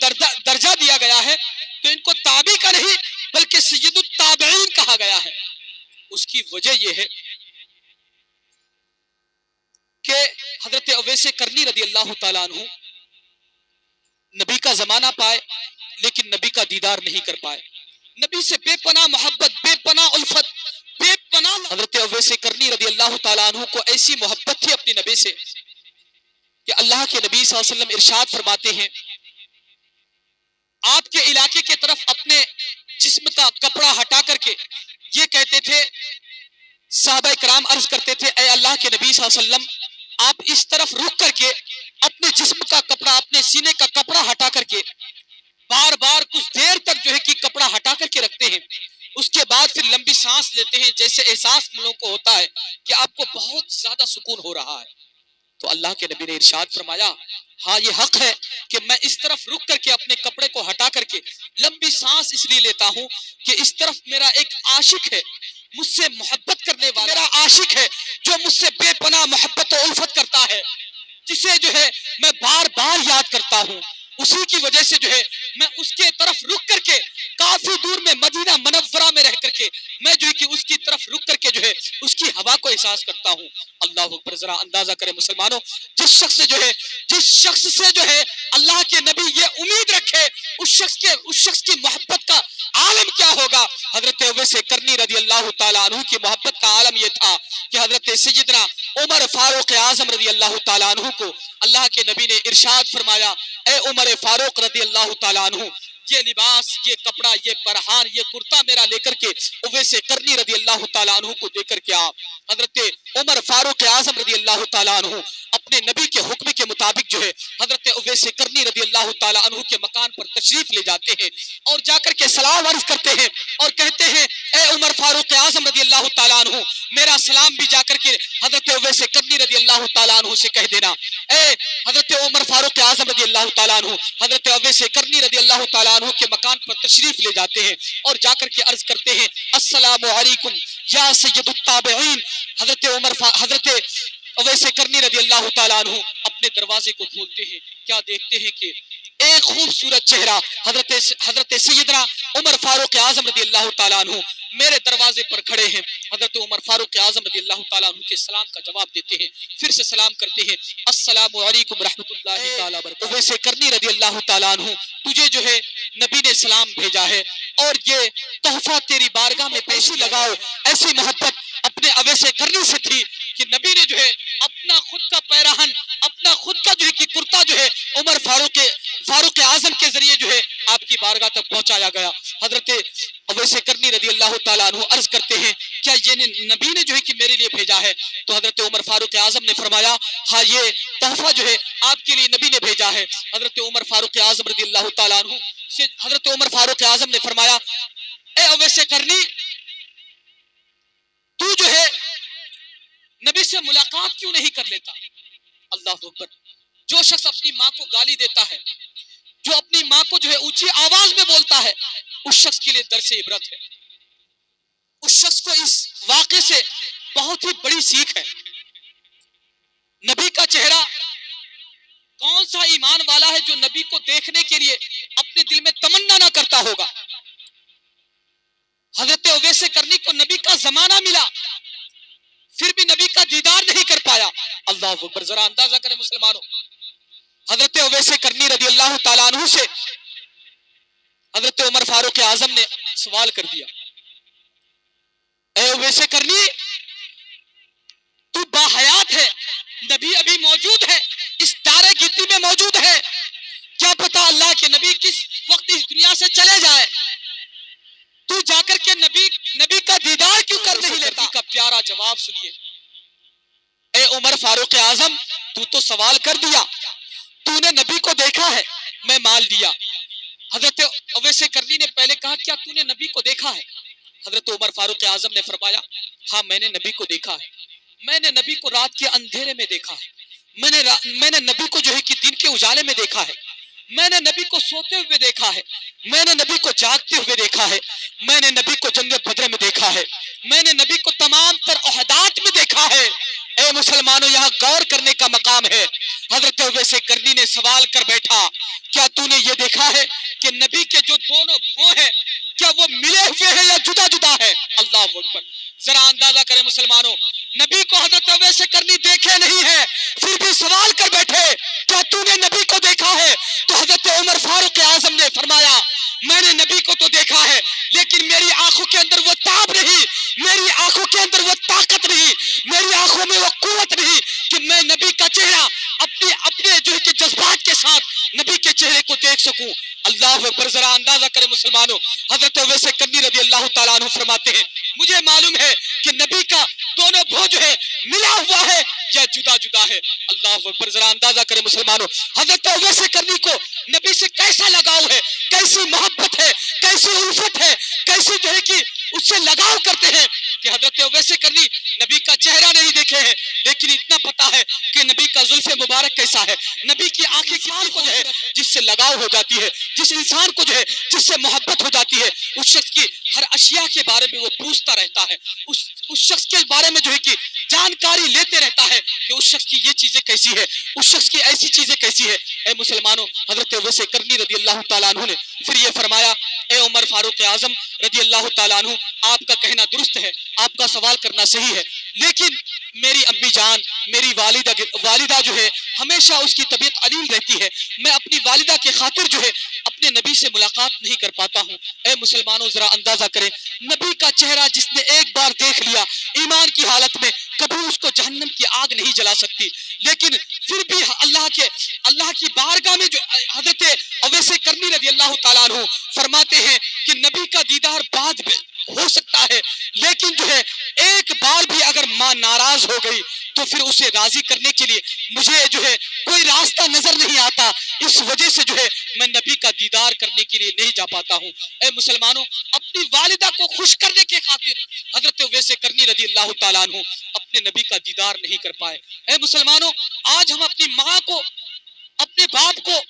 درجہ دیا گیا ہے, تو ان کو تابعی کا نہیں بلکہ سید التابعین کہا گیا ہے. اس کی وجہ یہ ہے کہ حضرت اویس قرنی رضی اللہ تعالیٰ عنہ نبی کا زمانہ پائے لیکن نبی کا دیدار نہیں کر پائے. نبی سے بے پناہ محبت, بے پناہ الفت, بے پناہ. حضرت اویس قرنی رضی اللہ تعالیٰ عنہ کو ایسی محبت تھی اپنے نبی سے کہ اللہ کے نبی صلی اللہ علیہ وسلم ارشاد فرماتے ہیں, آپ کے علاقے کے طرف اپنے جسم کا کپڑا ہٹا کر کے یہ کہتے تھے, صحابہ کرام عرض کرتے تھے, اے اللہ کے نبی صلی اللہ علیہ وسلم, آپ اس طرف رک کر کے اپنے جسم کا کپڑا, اپنے سینے کا کپڑا ہٹا کر کے بار بار کچھ دیر تک جو ہے کہ کپڑا ہٹا کر کے رکھتے ہیں. اس کے بعد پھر لمبی سانس لیتے ہیں, جیسے احساس ہم لوگوں کو ہوتا ہے کہ آپ کو بہت زیادہ سکون ہو رہا ہے. تو اللہ کے نبی نے ارشاد فرمایا, ہاں یہ حق ہے کہ میں اس طرف رک کر کے اپنے کپڑے کو ہٹا کر کے لمبی سانس اس لیے لیتا ہوں کہ اس طرف میرا ایک عاشق ہے, مجھ سے محبت کرنے والا میرا عاشق ہے جو مجھ سے بے پناہ محبت و الفت کرتا ہے, جسے جو ہے میں بار بار یاد کرتا ہوں. اسی کی وجہ سے جو ہے میں اس کے طرف رک کر کے کافی دور میں مدینہ منورہ میں رہ کر کے میں جو ہے کہ اس کی طرف رک کر کے جو ہے اس کی ہوا کو احساس کرتا ہوں. اللہ اکبر. ذرا اندازہ کریں مسلمانوں, جس شخص سے جو ہے اللہ کے نبی یہ امید رکھے, اس شخص کی محبت کا عالم کیا ہوگا. حضرت اویس قرنی رضی اللہ تعالیٰ عنہ کی محبت کا عالم یہ تھا کہ حضرت سیدنا عمر فاروق اعظم رضی اللہ تعالیٰ عنہ کو اللہ کے نبی نے ارشاد فرمایا, اے عمر فاروق رضی اللہ تعالیٰ عنہ, یہ لباس, یہ کپڑا, یہ پرہان, یہ کرتا میرا لے کر کے اویس قرنی رضی اللہ تعالیٰ عنہ کو دے کر کے آپ. حضرت عمر فاروق اعظم رضی اللہ تعالیٰ عنہ اپنے نبی کے حکم کے مطابق جو ہے حضرت اویس قرنی رضی اللہ تعالیٰ عنہ کے مکان پر تشریف لے جاتے ہیں اور جا کر کے سلام عرض کرتے ہیں اور کہتے ہیں, اے عمر فاروق اعظم رضی اللہ تعالیٰ عنہ, میرا سلام بھی جا کر کے حضرت اویس قرنی رضی اللہ تعالیٰ عنہ سے کہہ دینا. اے حضرت عمر فاروق اعظم رضی اللہ تعالیٰ عنہ حضرت اویس قرنی رضی اللہ تعالیٰ عنہ کے مکان پر تشریف لے جاتے ہیں اور جا کر کے عرض کرتے ہیں, السلام علیکم یا سید التابعین. حضرت اویس قرنی رضی اللہ تعالیٰ عنہ اپنے دروازے کو کھولتے ہیں, کیا دیکھتے ہیں کہ ایک خوبصورت چہرہ حضرت سیدنا عمر فاروق اعظم رضی اللہ تعالیٰ عنہ میرے دروازے پر کھڑے ہیں. حضرت عمر فاروق اعظم رضی اللہ تعالیٰ عنہ کے سلام کا جواب دیتے ہیں, پھر سے سلام کرتے ہیں, السلام علیکم رحمت اللہ تعالیٰ وبرکاتہ. اویس قرنی رضی اللہ تعالیٰ عنہ, تجھے جو ہے نبی نے سلام بھیجا ہے اور یہ تحفہ تیری بارگاہ میں پیشی لگاؤ. ایسی محبت اپنے اویس قرنی سے تھی کہ نبی نے جو ہے اپنا خود کا پیراہن, اپنا خود کا جو ہے کہ کرتا جو ہے عمر فاروق اعظم کے ذریعے جو ہے آپ کی بارگاہ تک پہنچایا گیا. حضرت اویس قرنی رضی اللہ تعالیٰ عنہ عرض کرتے ہیں, کیا یہ نبی نے جو ہے کہ میرے لیے بھیجا ہے؟ تو حضرت عمر فاروق اعظم نے فرمایا, ہاں یہ تحفہ جو ہے آپ کے لیے نبی نے بھیجا ہے. حضرت عمر فاروق اعظم رضی اللہ تعالیٰ عنہ سے حضرت عمر فاروق اعظم نے فرمایا, اے اویس قرنی، تو جو ہے نبی سے ملاقات کیوں نہیں کر لیتا؟ اللہ اکبر. جو شخص اپنی ماں کو گالی دیتا ہے، جو اپنی ماں کو جو ہے اونچی آواز میں بولتا ہے، اس شخص کے لیے درس عبرت ہے. اس شخص کو اس واقعے سے بہت ہی بڑی سیکھ ہے. نبی کا چہرہ، کون سا ایمان والا ہے جو نبی کو دیکھنے کے لیے اپنے دل میں تمنا نہ کرتا ہوگا؟ حضرت اویس قرنی کو نبی کا زمانہ ملا، پھر بھی نبی کا دیدار نہیں کر پایا. اللہ اکبر. ذرا اندازہ کریں مسلمانوں، حضرت اویس قرنی رضی اللہ تعالیٰ عنہ سے حضرت عمر فاروق اعظم نے سوال کر دیا، اے اویس قرنی، تو باحیات ہے، نبی ابھی موجود ہے، اس دار گیتی میں موجود ہے، کیا پتا اللہ کے نبی کس وقت اس دنیا سے چلے جائے، تو جا کر کے نبی کا دیدار کیوں کر نہیں لیتا؟ کا پیارا جواب سنیے، اے عمر فاروق اعظم، تو سوال کر دیا، تو نے نبی کو دیکھا ہے، میں مان لیا. حضرت اویس قرنی نے پہلے کہا، کیا تو نے نبی کو دیکھا ہے؟ حضرت عمر فاروق اعظم نے فرمایا، ہاں میں نے نبی کو دیکھا ہے. میں نے نبی کو رات کے اندھیرے میں دیکھا ہے، میں نے نبی کو جو ہے کہ دن کے اجالے میں دیکھا ہے، میں نے نبی کو سوتے ہوئے دیکھا ہے، میں نے نبی کو جاگتے ہوئے دیکھا ہے، میں نے نبی کو جنگ بدر میں دیکھا ہے، میں نے نبی کو تمام تر عہدات میں دیکھا ہے. اے مسلمانوں، یہاں غور کرنے کا مقام ہے. حضرت اویس قرنی نے سوال کر بیٹھا، کیا تو نے یہ دیکھا ہے کہ نبی کے جو دونوں بھوں ہیں، کیا وہ ملے ہوئے ہیں یا جدا جدا ہے؟ اللہ اکبر. ذرا اندازہ کریں مسلمانوں، نبی کو حضرت اویس قرنی دیکھے نہیں ہے، پھر بھی سوال کر بیٹھے، کیا تو نے نبی کو دیکھا ہے؟ تو حضرت عمر فاروق اعظم نے فرمایا، میں نے نبی کو تو دیکھا ہے، لیکن میری آنکھوں کے اندر وہ تاب نہیں، میری آنکھوں کے اندر وہ طاقت نہیں، میری آنکھوں میں وہ قوت نہیں کہ میں نبی کا چہرہ اپنے جو ہے کہ جذبات کے ساتھ نبی کے چہرے کو دیکھ سکوں. اللہ اکبر. ذرا اندازہ کرے مسلمانوں، حضرت اویس قرنی رضی اللہ تعالیٰ عنہ فرماتے ہیں، مجھے معلوم ہے کہ نبی کا دونوں بھوں جو ہے ملا ہوا ہے یا جدا جدا ہے. اللہ اکبر. ذرا اندازہ کرے مسلمانوں، حضرت اویس قرنی کو نبی سے کیسا لگاؤ ہے، کیسی محبت ہے، کیسی الفت ہے، کیسی جو ہے کہ اس سے لگاؤ کرتے ہیں کہ حضرت اویس قرنی نبی کا چہرہ نہیں دیکھے ہیں، لیکن اتنا پتا ہے کہ نبی کا زلف مبارک کیسا ہے، نبی کی آنکھیں انسان کو جو ہے جس سے لگاؤ ہو جاتی ہے، جس انسان کو جو ہے جس سے محبت ہو جاتی ہے، اس شخص کی ہر اشیاء کے بارے میں وہ پوچھتا رہتا ہے، اس شخص کے بارے میں جو ہے کہ جانکاری لیتے رہتا ہے کہ اس شخص کی یہ چیزیں کیسی ہے، اس شخص کی ایسی چیزیں کیسی ہے. اے مسلمانوں، حضرت اویس قرنی رضی اللہ تعالیٰ عنہ نے پھر یہ فرمایا، اے عمر فاروق اعظم رضی اللہ تعالیٰ عنہ، آپ کا کہنا درست ہے، آپ کا سوال کرنا صحیح ہے، لیکن میری امی جان، میری والدہ جو ہے ہمیشہ اس کی طبیعت علیل رہتی ہے، میں اپنی والدہ کے خاطر جو ہے اپنے نبی سے ملاقات نہیں کر پاتا ہوں. اے مسلمانوں، ذرا اندازہ کریں، نبی کا چہرہ جس نے ایک بار دیکھ لیا ایمان کی حالت میں، کبھی اس کو جہنم کی آگ نہیں جلا سکتی. لیکن پھر بھی اللہ کی بارگاہ میں جو حضرت اویس قرنی رضی اللہ تعالیٰ عنہ فرماتے ہیں کہ نبی کا دیدار بعد میں ہو سکتا ہے، لیکن جو ہے ایک بار بھی اگر ماں ناراض ہو گئی تو پھر اسے راضی کرنے کے لیے مجھے جو ہے کوئی راستہ نظر نہیں آتا، اس وجہ سے جو ہے میں نبی کا دیدار کرنے کے لیے نہیں جا پاتا ہوں. اے مسلمانوں، اپنی والدہ کو خوش کرنے کے خاطر حضرت اویس قرنی رضی اللہ تعالیٰ عنہ اپنے نبی کا دیدار نہیں کر پائے. اے مسلمانوں، آج ہم اپنی ماں کو، اپنے باپ کو،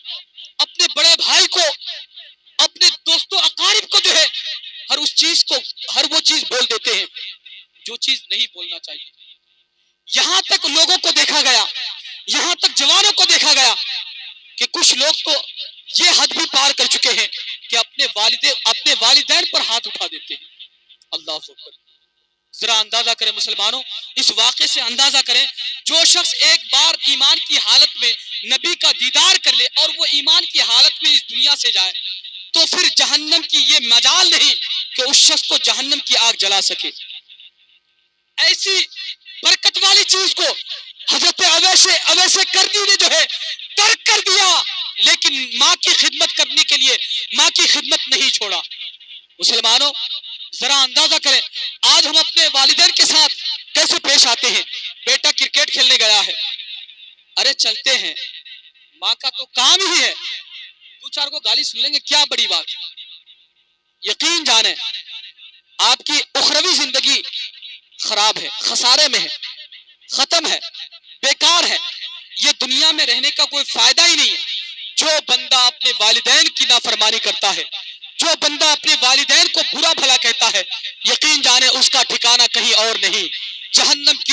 اپنے بڑے بھائی کو، اپنے دوستوں اقارب کو جو ہے ہر وہ چیز بول دیتے ہیں جو چیز نہیں بولنا چاہیے. یہاں تک لوگوں کو دیکھا گیا، یہاں تک جوانوں کو دیکھا گیا کہ کچھ لوگ تو یہ حد بھی پار کر چکے ہیں کہ اپنے والدین پر ہاتھ اٹھا دیتے ہیں. اللہ اکبر. ذرا اندازہ کریں مسلمانوں، اس واقعے سے اندازہ کریں، جو شخص ایک بار ایمان کی حالت میں نبی کا دیدار کر لے اور وہ ایمان کی حالت میں اس دنیا سے جائے تو پھر جہنم کی یہ مجال نہیں کہ اس شخص کو جہنم کی آگ جلا سکے. ایسی برکت والی چیز کو حضرت اویس قرنی نے جو ہے ترک کر دیا، لیکن ماں کی خدمت کرنے کے لیے ماں کی خدمت نہیں چھوڑا. مسلمانوں، ذرا اندازہ کریں، آج ہم اپنے والدین کے ساتھ کیسے پیش آتے ہیں. بیٹا کرکٹ کھیلنے گیا ہے، ارے چلتے ہیں، ماں کا تو کام ہی ہے، دو چار کو گالی سن لیں گے، کیا بڑی بات. یقین جانیں آپ کی اخروی زندگی خراب ہے، خسارے میں ہے، ختم ہے، بیکار ہے، یہ دنیا میں رہنے کا کوئی فائدہ ہی نہیں ہے۔ جو بندہ اپنے والدین کی نافرمانی کرتا ہے، جو بندہ اپنے والدین کو برا بھلا کہتا ہے، یقین جانے اس کا ٹھکانہ کہیں اور نہیں، جہنم کی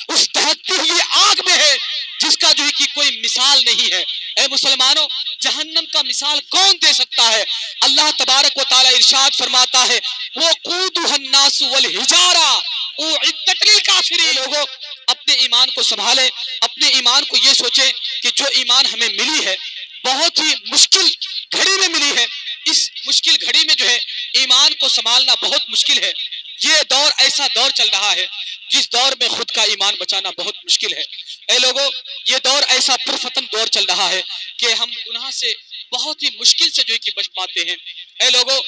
اس دہتی ہوئی آگ میں ہے جس کا جو ہے کہ کوئی مثال نہیں ہے۔ اے مسلمانوں، جہنم کا مثال کون دے سکتا ہے؟ اللہ تبارک و تعالی ارشاد فرماتا ہے وَقُودُهَا النَّاسُ وَالْحِجَارَةُ أُعِدَّتْ لِلْكَافِرِينَ۔ لوگوں، اپنے ایمان کو سنبھالیں، اپنے ایمان کو یہ سوچیں کہ جو ایمان ہمیں ملی ہے بہت ہی مشکل گھڑی میں ملی ہے، اس مشکل گھڑی میں جو ہے ایمان کو سنبھالنا بہت مشکل ہے۔ یہ دور ایسا دور چل رہا ہے جس دور میں خود کا ایمان بچانا بہت مشکل ہے۔ اے لوگوں، یہ دور ایسا پرفتن دور چل رہا ہے کہ ہم گناہ سے بہت ہی مشکل سے جو ہے کہ بچ پاتے ہیں۔ اے لوگوں،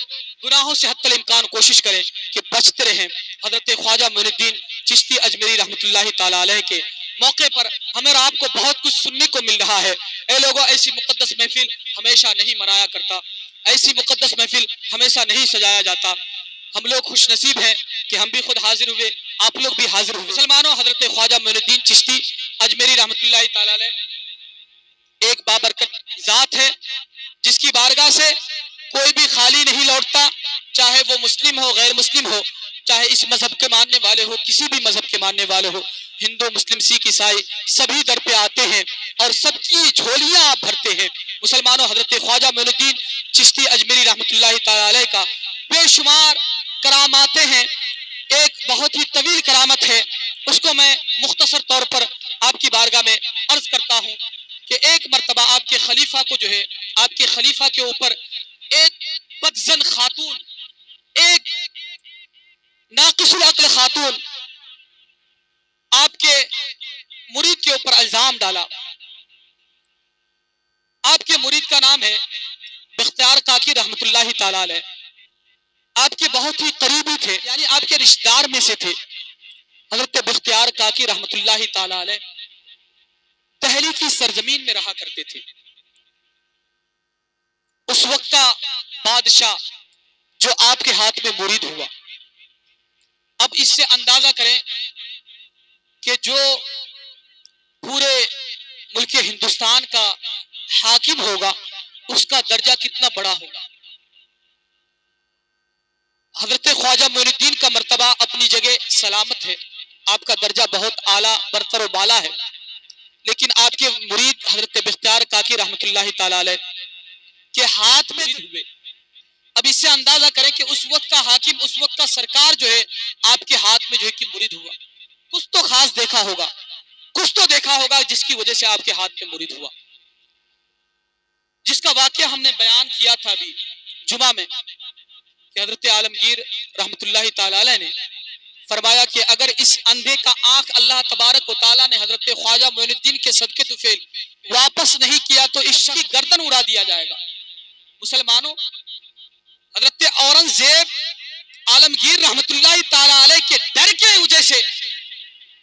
گناہوں سے حتی الامکان کوشش کریں کہ بچتے رہیں۔ حضرت خواجہ معین الدین چشتی اجمیری رحمۃ اللہ تعالیٰ علیہ کے موقع پر ہمیں اور آپ کو بہت کچھ سننے کو مل رہا ہے۔ اے لوگوں، ایسی مقدس محفل ہمیشہ نہیں منایا کرتا، ایسی مقدس محفل ہمیشہ نہیں سجایا جاتا۔ ہم لوگ خوش نصیب ہیں کہ ہم بھی خود حاضر ہوئے، آپ لوگ بھی حاضر ہوئے۔ مسلمانوں، حضرت خواجہ معین الدین چشتی اجمیری رحمۃ اللہ تعالیٰ علیہ ایک بابرکت ذات ہے جس کی بارگاہ سے کوئی بھی خالی نہیں لوٹتا، چاہے وہ مسلم ہو، غیر مسلم ہو، چاہے اس مذہب کے ماننے والے ہو، کسی بھی مذہب کے ماننے والے ہو، ہندو، مسلم، سکھ، عیسائی، سبھی در پہ آتے ہیں اور سب کی جھولیاں آپ بھرتے ہیں۔ مسلمانوں، حضرت خواجہ معین الدین چشتی اجمیری رحمۃ اللہ تعالیٰ علیہ کا بے شمار کراماتیں ہیں۔ ایک بہت ہی طویل کرامت ہے، اس کو میں مختصر طور پر آپ کی بارگاہ میں عرض کرتا ہوں کہ ایک مرتبہ آپ کے خلیفہ کو جو ہے، آپ کے خلیفہ کے اوپر ایک بدزن خاتون، ایک ناقص العقل خاتون آپ کے مرید کے اوپر الزام ڈالا۔ آپ کے مرید کا نام ہے بختیار کاکی رحمۃ اللہ تعالیٰ علیہ، آپ کے بہت ہی قریبی تھے، یعنی آپ کے رشتہ دار میں سے تھے۔ حضرت بختیار کاکی رحمۃ اللہ تعالیٰ علیہ دہلی کی سرزمین میں رہا کرتے تھے۔ اس وقت کا بادشاہ جو آپ کے ہاتھ میں مرید ہوا، اب اس سے اندازہ کریں کہ جو پورے ملک ہندوستان کا حاکم ہوگا اس کا درجہ کتنا بڑا ہوگا۔ حضرت خواجہ معین الدین کا مرتبہ اپنی جگہ سلامت ہے، آپ کا درجہ بہت اعلیٰ برتر و بالا ہے، لیکن آپ کے مرید حضرت بختیار کاکی رحمۃ اللہ تعالیٰ علیہ کے ہاتھ میں ہوئے۔ اب اس سے اندازہ کریں کہ اس وقت کا حاکم، اس وقت کا سرکار جو ہے آپ کے ہاتھ میں جو ہے کہ مرید ہوا، کچھ تو خاص دیکھا ہوگا، کچھ تو دیکھا ہوگا جس کی وجہ سے آپ کے ہاتھ میں مرید ہوا، جس کا واقعہ ہم نے بیان کیا تھا ابھی جمعہ میں کہ حضرت عالمگیر رحمۃ اللہ تعالی علیہ نے فرمایا کہ اگر اس اندھے کا آنکھ اللہ تبارک و تعالیٰ نے حضرت خواجہ معین الدین کے صدقے طفیل واپس نہیں کیا تو اس کی گردن اڑا دیا جائے گا۔ مسلمانوں، حضرت اورنگزیب عالمگیر رحمت اللہ تعالی علیہ کے ڈر کے وجہ سے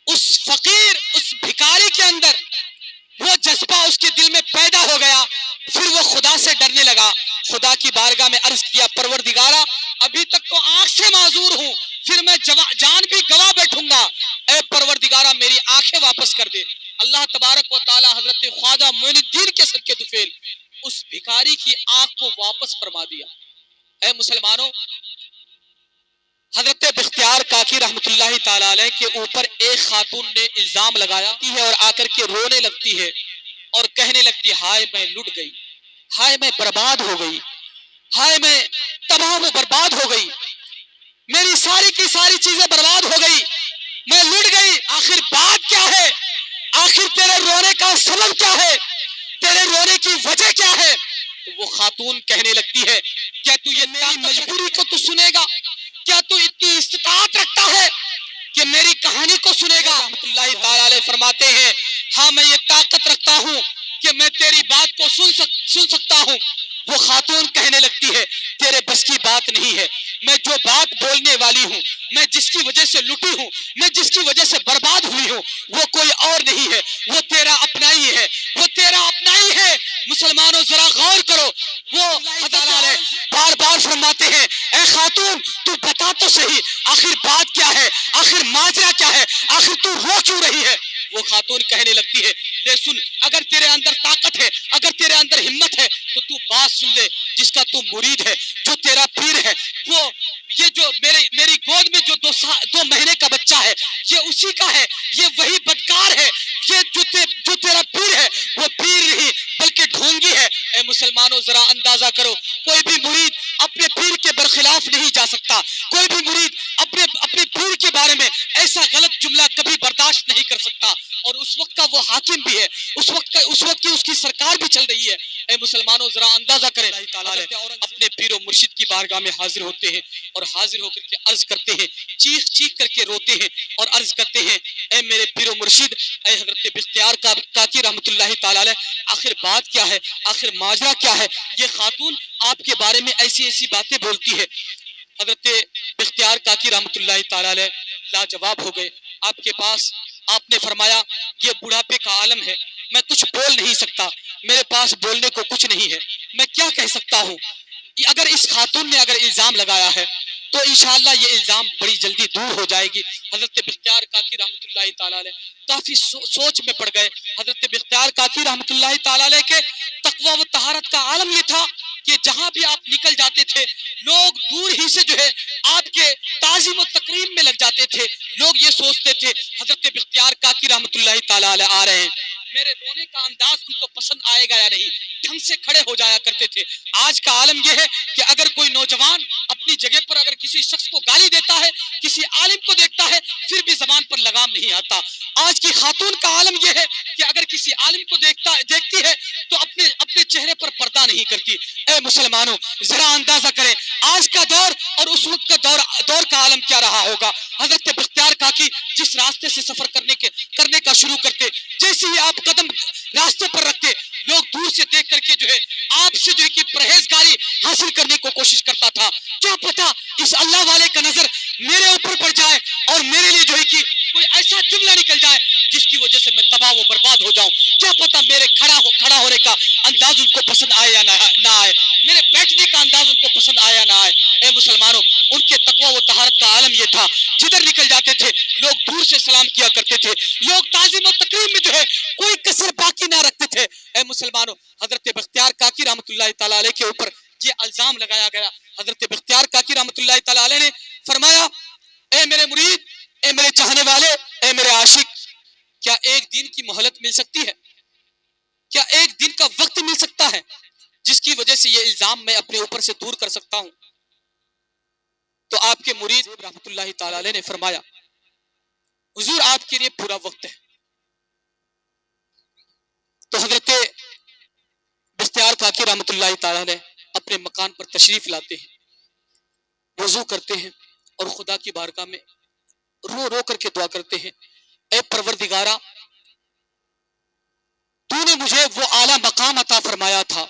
اس فقیر، اس بھکاری کے اندر وہ جذبہ اس کے دل میں پیدا ہو گیا، پھر وہ خدا سے ڈرنے لگا۔ خدا کی بارگاہ میں عرض کیا پروردگارا، ابھی تک تو آنکھ سے معذور ہوں، پھر میں جان بھی گوا بیٹھوں گا، اے پروردگارا میری آنکھیں واپس کر دے۔ اللہ تبارک و تعالی حضرت خواجہ معین الدین کے صدقے طفیل اس بھکاری کی آنکھ کو واپس فرما دیا۔ اے مسلمانوں، حضرت بختیار کاکی رحمت اللہ تعالی علیہ کے اوپر ایک خاتون نے الزام لگایا ہے اور آ کر کے رونے لگتی ہے اور کہنے لگتی، ہائے میں لٹ گئی، ہائے میں برباد ہو گئی، ہائے میں تباہ و برباد ہو گئی، میری ساری کی ساری چیزیں برباد ہو گئی، میں لٹ گئی، آخر بات کیا ہے، آخر تیرے رونے کا سبب کیا ہے، تیرے رونے کی وجہ کیا ہے؟ تو وہ خاتون کہنے لگتی ہے، کیا تو یہ میری مجبوری کو تو سنے گا؟ کیا تو اتنی استطاعت رکھتا ہے کہ میری کہانی کو سنے گا؟ رحمت اللہ تعالی علیہ فرماتے ہیں، ہاں میں یہ طاقت رکھتا ہوں کہ میں تیری بات کو سن سکتا ہوں۔ وہ خاتون کہنے لگتی ہے، تیرے بس کی بات نہیں ہے، میں جو بات بولنے والی ہوں، میں جس کی وجہ سے لٹی ہوں، میں جس کی وجہ سے برباد ہوئی ہوں، وہ کوئی اور نہیں ہے، وہ تیرا اپنا ہی ہے، وہ تیرا اپنا ہی ہے۔ مسلمانوں ذرا غور کرو، وہ اللہ تعالیٰ بار بار فرماتے ہیں، اے خاتون تو بتا تو صحیح، آخر بات کیا ہے، آخر ماجرا کیا ہے، آخر تو رو کیوں رہی ہے؟ وہ خاتون کہنے لگتی ہے لے سن، اگر تیرے اندر طاقت ہے، اگر تیرے اندر ہمت ہے تو تو بات سن لے، جس کا تو مرید ہے، جو تیرا پیر ہے، وہ یہ جو میری گود میں جو 2 مہینے کا بچہ ہے یہ اسی کا ہے، یہ وہی بدکار ہے، یہ جو تیرا پیر ہے وہ پیر نہیں بلکہ ڈھونگی ہے۔ اے مسلمانوں ذرا اندازہ کرو، کوئی بھی مرید اپنے پیر کے برخلاف نہیں جا سکتا، کوئی بھی مرید اپنے پیر کے بارے میں ایسا غلط جملہ کبھی برداشت نہیں کر سکتا، اور اس وقت کا وہ حاکم بھی ہے، اس وقت کی اس کی سرکار بھی چل رہی ہے۔ اے مسلمانوں ذرا اندازہ کریں، اللہ تعالیٰ اپنے پیر و مرشد کی بارگاہ میں حاضر ہوتے ہیں اور حاضر ہو کر کے عرض کرتے ہیں، چیخ چیخ کر کے روتے ہیں اور عرض کرتے ہیں اے میرے پیر و مرشد، اے حضرت بختیار کاکی رحمت اللہ تعالیٰ علیہ، آخر بات کیا ہے، آخر ماجرا کیا ہے؟ یہ خاتون آپ کے بارے میں ایسی ایسی باتیں بولتی ہے۔ حضرت بختیار کاکی رحمت اللہ تعالیٰ علیہ لاجواب ہو گئے آپ کے پاس، آپ نے فرمایا یہ بڑھاپے کا عالم ہے، میں کچھ بول نہیں سکتا، میرے پاس بولنے کو کچھ نہیں ہے، میں کیا کہہ سکتا ہوں؟ اگر اس خاتون نے اگر الزام لگایا ہے تو انشاءاللہ یہ الزام بڑی جلدی دور ہو جائے گی۔ حضرت بختیار کاکی رحمت اللہ تعالیٰ علیہ کافی سوچ میں پڑ گئے۔ حضرت بختیار کاکی رحمت اللہ تعالیٰ علیہ کے تقوی و طہارت کا عالم یہ تھا کہ جہاں بھی آپ نکل جاتے تھے لوگ دور ہی سے جو ہے آپ کے تعظیم و تکریم میں لگ جاتے تھے، لوگ یہ سوچتے تھے حضرت بختیار کاکی رحمت اللہ تعالیٰ علیہ آ رہے ہیں، میرے رونے کا انداز ان کو پسند آئے گا یا نہیں، ڈھنگ سے کھڑے ہو جایا کرتے تھے۔ آج کا عالم یہ ہے کہ اگر کوئی نوجوان اپنی جگہ پر اگر کسی شخص کو گالی دیتا ہے، کسی عالم کو دیکھتا ہے، پھر بھی زبان پر لگام نہیں آتا۔ آج کی خاتون کا عالم یہ ہے کہ اگر کسی عالم کو دیکھتی ہے تو اپنے چہرے پر پردہ نہیں کرتی۔ اے مسلمانوں ذرا اندازہ کریں آج کا دور اور اس وقت کا دور کا عالم کیا رہا ہوگا۔ حضرت بختیار کاکی جس راستے سے سفر کرنے کا شروع کرتے، جیسے ہی آپ قدم راستے پر رکھتے، لوگ دور سے دیکھ کر کے جو ہے آپ سے جو ہے کہ پرہیزگاری حاصل کرنے کو کوشش کرتا تھا۔ کیا پتا اس اللہ والے کا نظر میرے اوپر پڑ جائے اور میرے لیے جو ہے کہ کوئی ایسا جملہ نکل جائے جس کی وجہ سے میں تباہ و برباد ہو جاؤں۔ کیا پتا میرے کھڑا ہونے کا انداز ان کو پسند آئے یا نہ آئے، میرے بیٹھنے کا انداز ان کو پسند آئے یا نہ آئے۔ اے مسلمانوں ان کے تقوی و طہارت کا عالم یہ تھا، جدھر نکل جاتے تھے لوگ دور سے سلام کیا کرتے تھے، لوگ تعظیم و تکریم میں جو ہے کوئی کسر باقی نہ رکھتے تھے۔ اے مسلمانوں حضرت بختیار کاکی رحمت اللہ تعالیٰ علیہ کے اوپر یہ الزام لگایا گیا۔ حضرت بختیار کاکی رحمت اللہ تعالیٰ علیہ نے فرمایا اے میرے مرید، اے میرے چاہنے والے، اے میرے عاشق، کیا ایک دن کی مہلت مل سکتی ہے؟ کیا ایک دن کا وقت مل سکتا ہے جس کی وجہ سے یہ الزام میں اپنے اوپر سے دور کر سکتا ہوں؟ تو آپ کے مرید رحمت اللہ تعالیٰ علیہ نے فرمایا حضور آپ کے لیے پورا وقت ہے۔ تو حضرت بختیار کاکی رحمت اللہ تعالیٰ علیہ اپنے مکان پر تشریف لاتے ہیں، وضو کرتے ہیں اور خدا کی بارگاہ میں رو رو کر کے دعا کرتے ہیں اے پروردگارہ تو نے مجھے وہ اعلیٰ مقام عطا فرمایا تھا،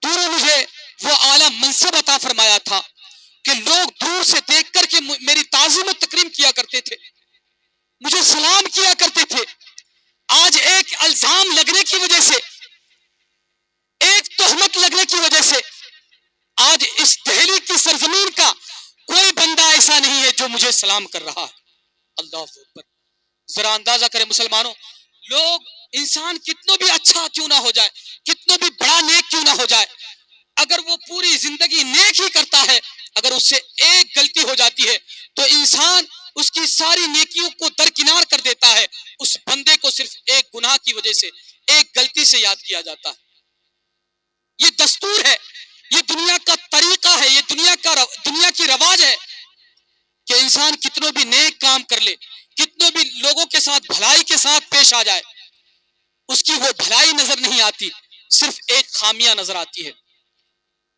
تو نے مجھے وہ اعلیٰ منصب عطا فرمایا تھا کہ لوگ دور سے دیکھ کر کے میری تعظیم و تکریم کیا کرتے تھے، مجھے سلام کیا کرتے تھے۔ آج ایک الزام لگنے کی وجہ سے، ایک تہمت لگنے کی وجہ سے آج اس دہلی کی سرزمین کا کوئی بندہ ایسا نہیں ہے جو مجھے سلام کر رہا ہے۔ اللہ اکبر، ذرا اندازہ کریں مسلمانوں، لوگ انسان کتنا بھی اچھا کیوں نہ ہو جائے، کتنا بھی بڑا نیک کیوں نہ ہو جائے، اگر وہ پوری زندگی نیک ہی کرتا ہے، اگر اس سے ایک غلطی ہو جاتی ہے تو انسان اس کی ساری نیکیوں کو درکنار کر دیتا ہے، اس بندے کو صرف ایک گناہ کی وجہ سے، ایک غلطی سے یاد کیا جاتا ہے۔ یہ دستور ہے، یہ دنیا کا طریقہ ہے، یہ دنیا کی رواج ہے کہ انسان کتنوں بھی نیک کام کر لے، کتنوں بھی لوگوں کے ساتھ بھلائی کے ساتھ پیش آ جائے، اس کی وہ بھلائی نظر نہیں آتی، صرف ایک خامیاں نظر آتی ہے۔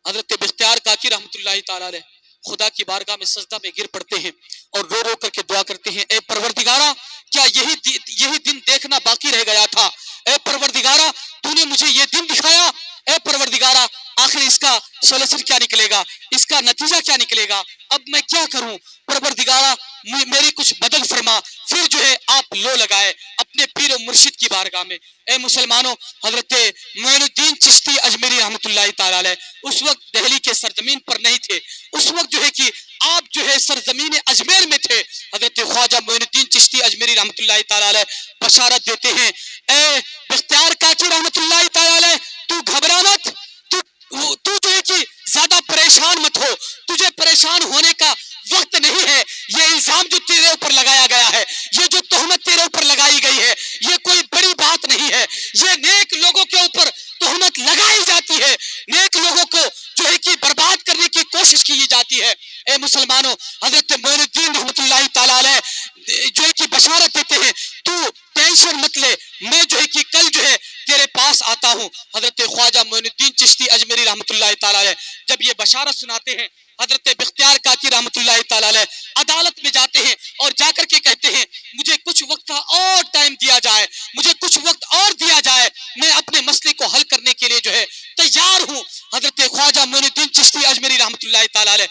حضرت بختیار کاکی رحمت اللہ تعالیٰ علیہ خدا کی بارگاہ میں سجدہ میں گر پڑتے ہیں اور رو رو کر کے دعا کرتے ہیں اے پروردگارہ کیا یہی دن دیکھنا باقی رہ گیا تھا؟ اے پروردگارہ تو نے مجھے یہ دن دکھایا، اے پروردگارہ آخر اس کا سولوشن کیا نکلے گا، اس کا نتیجہ کیا نکلے گا، اب میں کیا کروں؟ پروردگارہ میری کچھ بدل فرما۔ پھر جو ہے آپ لو لگائے، اپنے پیر و مرشد کی بارگاہ میں. اے مسلمانوں، حضرت معین الدین چشتی اجمیری رحمۃ اللہ تعالی علیہ اس وقت دہلی کے سرزمین پر نہیں تھے. اس وقت جو ہے کہ آپ جو ہے سرزمین اجمیر میں تھے. حضرت خواجہ معین الدین چشتی اجمیری رحمۃ اللہ تعالی علیہ بشارت دیتے ہیں، اے بختیار کاکی رحمۃ اللہ تعالی علیہ، تو گھبرا مت، تو جو ہے کہ زیادہ پریشان مت ہو، تجھے پریشان ہونے کا وقت نہیں ہے. یہ الزام جو تیرے اوپر لگایا گیا ہے، یہ جو تہمت تیرے اوپر لگائی گئی ہے، یہ کوئی بڑی بات نہیں ہے. یہ نیک لوگوں کے اوپر تہمت لگائی جاتی ہے، نیک لوگوں کو جو ہے کہ برباد کرنے کی کوشش کی جاتی ہے. اے مسلمانوں، حضرت معین الدین رحمۃ اللہ تعالی علیہ جو ہے کہ بشارت دیتے ہیں، تو ٹینشن مت لے، میں جو ہے کہ کل جو ہے تیرے پاس آتا ہوں. حضرت خواجہ معین الدین چشتی اجمیری رحمۃ اللہ تعالی علیہ جب یہ بشارت سناتے ہیں، حضرت بختیار کاکی رحمۃ اللہ تعالی علیہ عدالت میں جاتے ہیں اور جا کر کے کہتے ہیں، مجھے کچھ وقت اور ٹائم دیا جائے، مجھے کچھ وقت اور دیا جائے، میں اپنے مسئلے کو حل کرنے کے لیے جو ہے تیار ہوں. حضرت خواجہ معین الدین چشتی اجمیری رحمۃ اللہ تعالی علیہ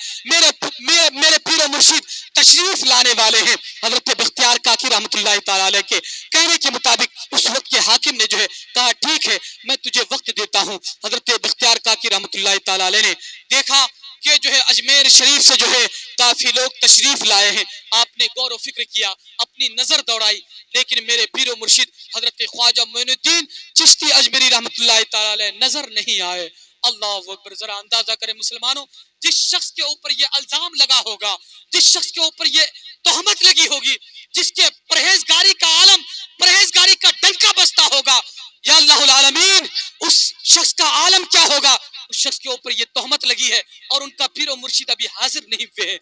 میرے پیر و مرشد تشریف لانے والے ہیں. حضرت بختیار کاکی رحمۃ اللہ تعالی علیہ کے کہنے کے مطابق اس وقت کے حاکم نے جو ہے کہا، ٹھیک ہے میں تجھے وقت دیتا ہوں. حضرت بختیار کاکی رحمۃ اللہ تعالی علیہ نے دیکھا کہ جو ہے اجمیر شریف سے جو ہے کافی لوگ تشریف لائے ہیں. آپ نے غور و فکر کیا، اپنی نظر دوڑائی، لیکن میرے پیر و مرشد حضرت خواجہ معین الدین چشتی اجمیری رحمۃ اللہ تعالی علیہ نظر نہیں آئے. اللہ اکبر. ذرا اندازہ کریں مسلمانوں، جس شخص کے اوپر یہ الزام لگا ہوگا، جس شخص کے اوپر یہ تہمت لگی ہوگی، جس کے پرہیزگاری کا عالم، پرہیزگاری کا ڈنکا بجتا ہوگا، یا اللہ العالمین اس شخص کا عالم کیا ہوگا. اس شخص کے اوپر یہ تہمت لگی ہے اور ان کا پیر و مرشد ابھی حاضر نہیں ہوئے ہیں.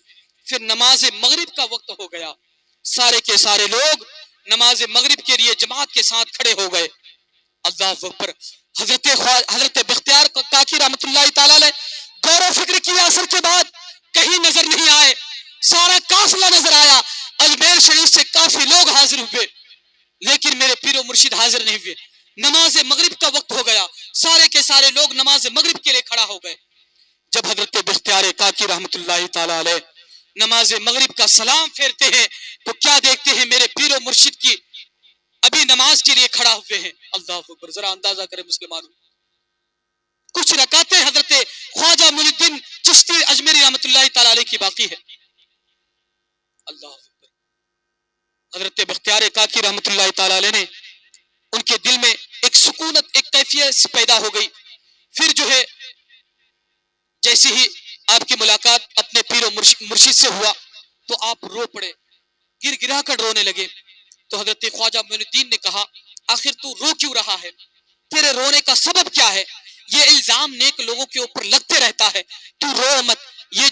پھر نماز مغرب کا وقت ہو گیا، سارے کے سارے لوگ نماز مغرب کے لیے جماعت کے ساتھ کھڑے ہو گئے. اللہ اکبر. حضرت بختیار کاکی رحمۃ اللہ تعالی علیہ غور و فکر کیا، اثر کے بعد کہیں نظر نہیں آئے. سارا قافلہ نظر آیا، اجمیر شریف سے کافی لوگ حاضر ہوئے، لیکن میرے پیر و مرشد حاضر نہیں ہوئے. نماز مغرب کا وقت ہو گیا، سارے کے سارے لوگ نماز مغرب کے لیے کھڑا ہو گئے. جب حضرت بختیار کاکی رحمۃ اللہ تعالی علیہ نماز مغرب کا سلام پھیرتے ہیں تو کیا دیکھتے ہیں؟ میرے پیر و مرشد کی ابھی نماز کے لیے کھڑا ہوئے ہیں. اللہ اکبر. ذرا اندازہ کریں مسلمانوں، کچھ رکعتیں حضرت خواجہ معین الدین چشتی اجمیری رحمۃ اللہ تعالی علیہ کی باقی ہے. اللہ اکبر. حضرت بختیار کاکی رحمۃ اللہ تعالی علیہ نے ان کے دل میں ایک سکونت، ایک کیفیت پیدا ہو گئی. پھر جو ہے جیسے ہی آپ کی ملاقات اپنے پیر و مرشد سے ہوا تو آپ رو پڑے، گر گرا کر رونے لگے. تو حضرت خواجہ معین الدین نے کہا، آخر تو رو کیوں رہا ہے؟ تیرے رونے کا سبب کیا ہے؟ یہ الزام نیک لوگوں کے اوپر لگتے رہتا ہے، تو رو مت. یہ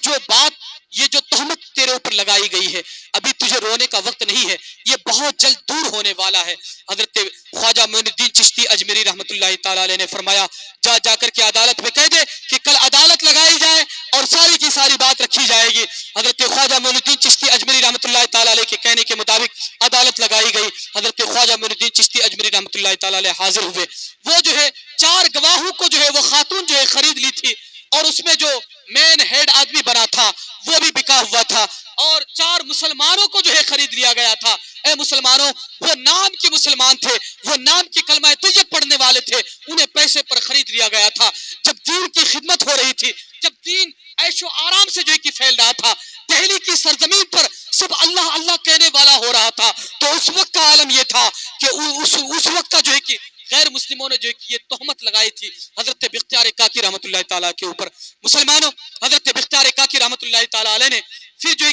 جو تہمت تیرے اوپر لگائی گئی ہے، ابھی تجھے رونے کا وقت نہیں ہے، یہ بہت جلد دور ہونے والا ہے. حضرت خواجہ معین الدین چشتی اجمیری رحمۃ اللہ تعالی علیہ نے فرمایا، جا کر کے عدالت میں کہہ دے کہ کل عدالت لگائی جائے اور ساری کی ساری بات رکھی جائے گی. حضرت خواجہ معین الدین چشتی اجمیری رحمۃ اللہ تعالی علیہ کے کہنے کے مطابق عدالت لگائی گئی. حضرت خواجہ معین الدین چشتی اجمیری رحمۃ اللہ تعالی علیہ حاضر ہوئے. وہ جو ہے 4 گواہوں کو جو ہے وہ خاتون جو ہے خرید لی تھی، اور اس میں جو مین ہیڈ آدمی بنا تھا وہ بھی بکا ہوا تھا، اور 4 مسلمانوں کو جو ہے خرید لیا گیا تھا. اے مسلمانوں، وہ نام کے مسلمان تھے، وہ نام کی کلمہ طیب پڑھنے والے تھے، انہیں پیسے پر خرید لیا گیا تھا. جب دین کی خدمت ہو رہی تھی، جب دین عیش و آرام سے جو ہے کہ پھیل رہا تھا، دہلی کی سرزمین پر سب اللہ اللہ کہنے والا ہو رہا تھا، تو اس وقت کا عالم یہ تھا کہ اس وقت کا جو ہے کہ غیر مسلموں نے جو ہے کہ یہ تہمت لگائی تھی حضرت بختیار کاکی رحمۃ اللہ تعالیٰ کے اوپر. مسلمانوں، حضرت بختیار کاکی رحمۃ اللہ تعالیٰ علیہ نے پھر جو ہے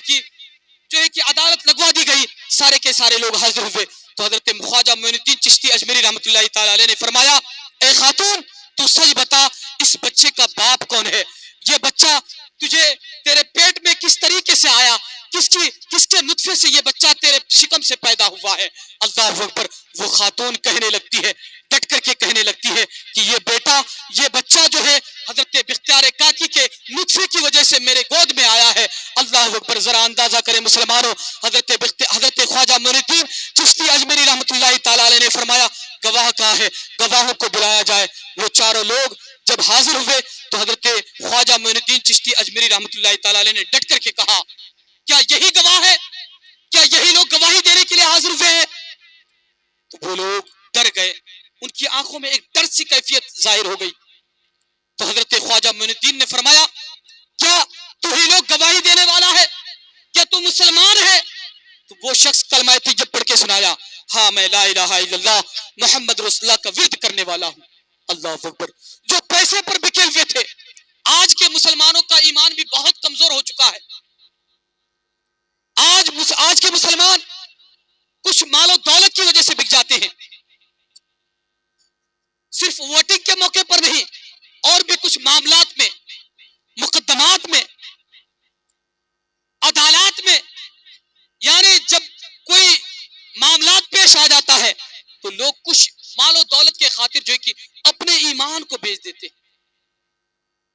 کہ عدالت لگوا دی گئی، سارے کے سارے لوگ حاضر ہوئے. تو حضرت خواجہ معین الدین چشتی اجمیری رحمۃ اللہ تعالیٰ علیہ نے فرمایا، اے خاتون، تو سچ بتا، اس بچے کا باپ کون ہے؟ یہ بچہ تیرے پیٹ میں کس طریقے سے آیا؟ کس کے نطفے سے یہ بچہ تیرے شکم سے پیدا ہوا ہے؟ اللہ اکبر. وہ خاتون کہنے لگتی ہے، ڈٹ کر کے کہنے لگتی ہے کہ یہ بچہ جو ہے حضرت بختیار کاکی کے نطفے کی وجہ سے میرے گود میں آیا ہے. اللہ اکبر. ذرا اندازہ کریں مسلمانوں، حضرت خواجہ معین الدین چشتی اجمیری رحمۃ اللہ تعالیٰ علیہ نے فرمایا، گواہ کہاں ہے؟ گواہوں کو بلایا جائے. وہ چاروں لوگ جب حاضر ہوئے تو حضرت خواجہ معین الدین چشتی اجمیری رحمۃ اللہ تعالیٰ علیہ نے ڈٹ کر کے کہا، کیا یہی گواہ ہے؟ کیا یہی لوگ گواہی دینے کے لیے حاضر ہوئے ہیں؟ تو وہ لوگ آنکھوں میں ایک ڈر سی کیفیت ظاہر ہو گئی. تو حضرت خواجہ معین الدین نے فرمایا کیا تو ہی لوگ گواہی دینے والا ہے؟ کیا تو مسلمان ہے؟ تو وہ شخص کلمہ طیب پڑھ کے سنایا ہاں میں لا الہ الا اللہ محمد رسول اللہ کا ورد کرنے والا ہوں. اللہ اکبر. جو پیسے پر بکے ہوئے تھے، آج کے مسلمانوں کا ایمان بھی بہت کمزور ہو چکا ہے. آج کے مسلمان کچھ مال و دولت کی وجہ سے بک جاتے ہیں، صرف ووٹنگ کے موقع پر نہیں، اور بھی کچھ معاملات میں، مقدمات میں، عدالات میں، یعنی جب کوئی معاملات پیش آ جاتا ہے تو لوگ کچھ مال و دولت کے خاطر جو ہے کہ اپنے ایمان کو بیچ دیتے.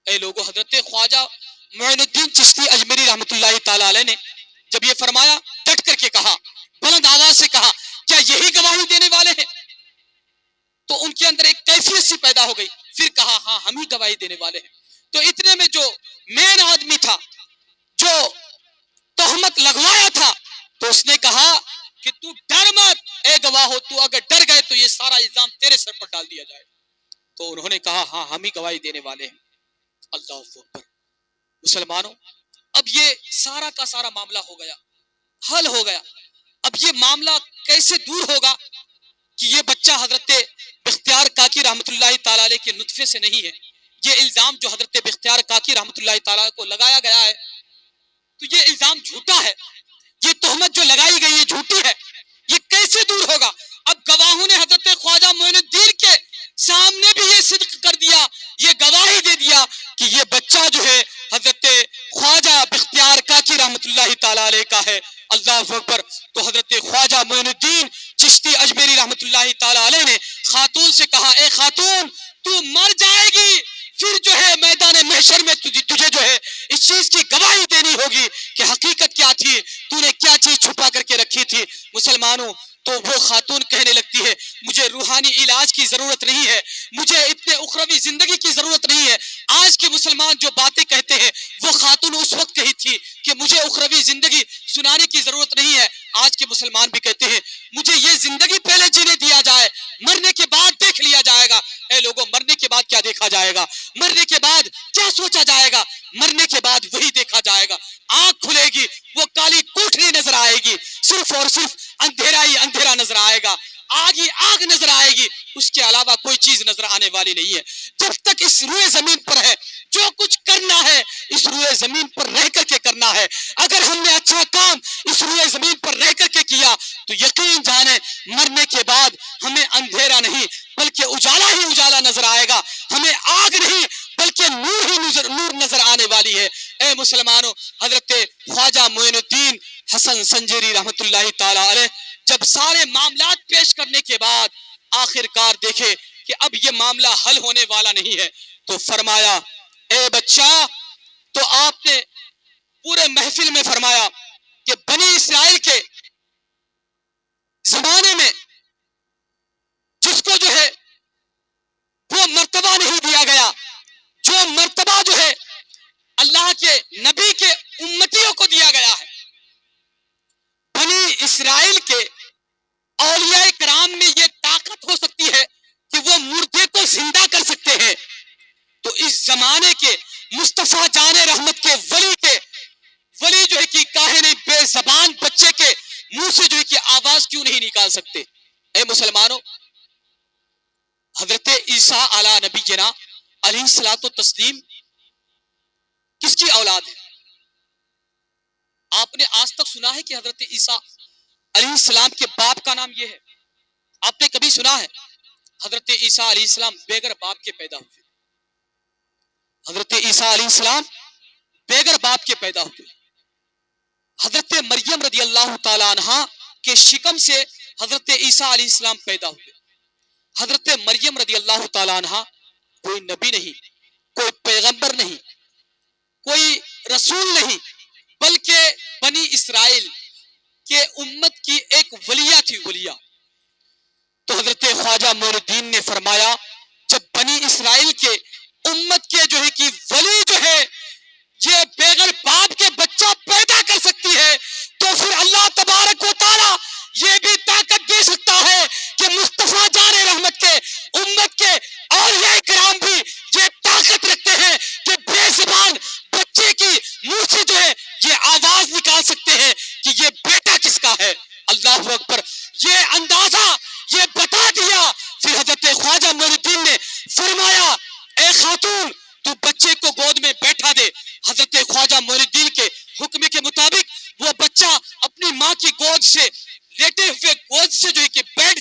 اے لوگوں، حضرت خواجہ معین الدین چشتی اجمیری رحمۃ اللہ تعالی علیہ نے جب یہ فرمایا، ڈٹ کر کے کہا، بلند آواز سے کہا کیا یہی گواہی دینے والے ہیں؟ تو ان کے اندر ایک کیفیت سی پیدا ہو گئی. پھر کہا ہاں ہم ہی گواہی دینے والے ہیں. تو اتنے میں جو مین آدمی تھا جو تہمت لگوایا تھا، تو اس نے کہا کہ تو ڈر مت، اے گواہ ہو، تو اگر ڈر گئے تو یہ سارا الزام تیرے سر پر ڈال دیا جائے. تو انہوں نے کہا ہاں ہم ہی گواہی دینے والے ہیں. اللہ اکبر. مسلمانوں، اب یہ سارا کا سارا معاملہ ہو گیا، حل ہو گیا. اب یہ معاملہ کیسے دور ہوگا کہ یہ بچہ حضرت بختیار کاکی رحمت اللہ تعالی علیہ کے نطفے سے نہیں ہے. یہ الزام جو حضرت بختیار کاکی رحمت اللہ تعالی کو لگایا گیا ہے تو یہ الزام جھوٹا ہے. یہ تہمت جو لگائی گئی ہے جھوٹی ہے. یہ کیسے دور ہوگا؟ اب گواہوں نے حضرت خواجہ معین الدین کے سامنے بھی یہ صدق کر دیا، یہ گواہی دے دیا کہ یہ بچہ جو ہے حضرت خواجہ بختیار کاکی رحمت اللہ تعالی علیہ کا ہے. اللہ اکبر. تو حضرت خواجہ معین الدین چشتی اجمیری رحمت اللہ تعالی علیہ نے خاتون سے کہا اے خاتون، تو مر جائے گی، پھر جو ہے میدان محشر میں تجھے جو ہے اس چیز کی گواہی دینی ہوگی کہ حقیقت کیا تھی، تو نے کیا چیز چھپا کر کے رکھی تھی. مسلمانوں، تو وہ خاتون کہنے لگتی ہے مجھے روحانی علاج کی ضرورت نہیں ہے، مجھے اتنے اخروی زندگی کی ضرورت نہیں ہے. آج کے مسلمان جو باتیں کہتے ہیں وہ خاتون اس وقت کہی تھی کہ مجھے اخروی زندگی سنانے کی ضرورت نہیں ہے. آج کے مسلمان بھی کہتے ہیں مجھے یہ زندگی پہلے جینے دیا جائے، مرنے کے بعد دیکھ لیا جائے گا. اے لوگوں، مرنے کے بعد کیا دیکھا جائے گا؟ مرنے کے بعد کیا سوچا جائے گا؟ مرنے کے بعد وہی دیکھا جائے گا. آنکھ کھلے گی، وہ کالی کوٹھری نظر آئے گی، صرف اور صرف اندھیرا ہی اندھیرا نظر آئے گا، آگ ہی آگ نظر آئے گی، اس کے علاوہ کوئی چیز نظر آنے والی نہیں ہے. جب تک اس روئے زمین پر ہے، جو کچھ کرنا ہے اس روئے زمین پر رہ کر کے کرنا ہے. اگر ہم نے اچھا کام اس روئے زمین پر رہ کر کے کیا تو یقین جانے مرنے کے بعد ہمیں اندھیرا نہیں بلکہ اجالا ہی اجالا نظر آئے گا، ہمیں آگ نہیں بلکہ نور ہی نور نظر آنے والی ہے. اے مسلمانوں، حضرت خواجہ معین الدین حسن سنجری رحمت اللہ تعالی علیہ جب سارے معاملات پیش کرنے کے بعد آخر کار دیکھے کہ اب یہ معاملہ حل ہونے والا نہیں ہے تو فرمایا اے بچہ، تو آپ نے پورے محفل میں فرمایا کہ بنی اسرائیل کے زمانے میں جس کو جو ہے وہ مرتبہ نہیں دیا گیا، جو مرتبہ جو ہے اللہ کے نبی کے امتیوں کو دیا گیا ہے. بنی اسرائیل کے اولیاء کرام میں یہ طاقت ہو سکتی ہے کہ وہ مردے کو زندہ کر سکتے ہیں، تو اس زمانے کے مصطفیٰ جان رحمت کے ولی جو ہے کہ کاہے نہیں بے زبان بچے کے منہ سے جو ہے کہ آواز کیوں نہیں نکال سکتے؟ اے مسلمانوں، حضرت عیسیٰ علی نبی جنا علیہ الصلوۃ والتسلیم کس کی اولاد ہے؟ آپ نے آج تک سنا ہے کہ حضرت عیسیٰ علیہ السلام کے باپ کا نام یہ ہے؟ آپ نے کبھی سنا ہے؟ حضرت عیسیٰ علیہ السلام بغیر باپ کے پیدا ہوئے. حضرت عیسیٰ علیہ السلام بغیر باپ کے پیدا ہوئے. حضرت مریم رضی اللہ تعالی عنہا کے شکم سے حضرت عیسیٰ علیہ السلام پیدا ہوئے. حضرت مریم رضی اللہ تعالی عنہا کوئی نبی نہیں، کوئی پیغمبر نہیں، کوئی رسول نہیں، بلکہ بنی اسرائیل کے امت کی ایک ولیہ تھی، ولیہ. تو حضرت خواجہ معین الدین نے فرمایا جب بنی اسرائیل کے امت کے جو ہے کہ ولی جو ہے یہ بغیر باپ کے بچہ پیدا کر سکتی ہے تو پھر اللہ تبارک و تعالی یہ بھی طاقت دے سکتا ہے کہ مصطفیٰ جان رحمت کے امت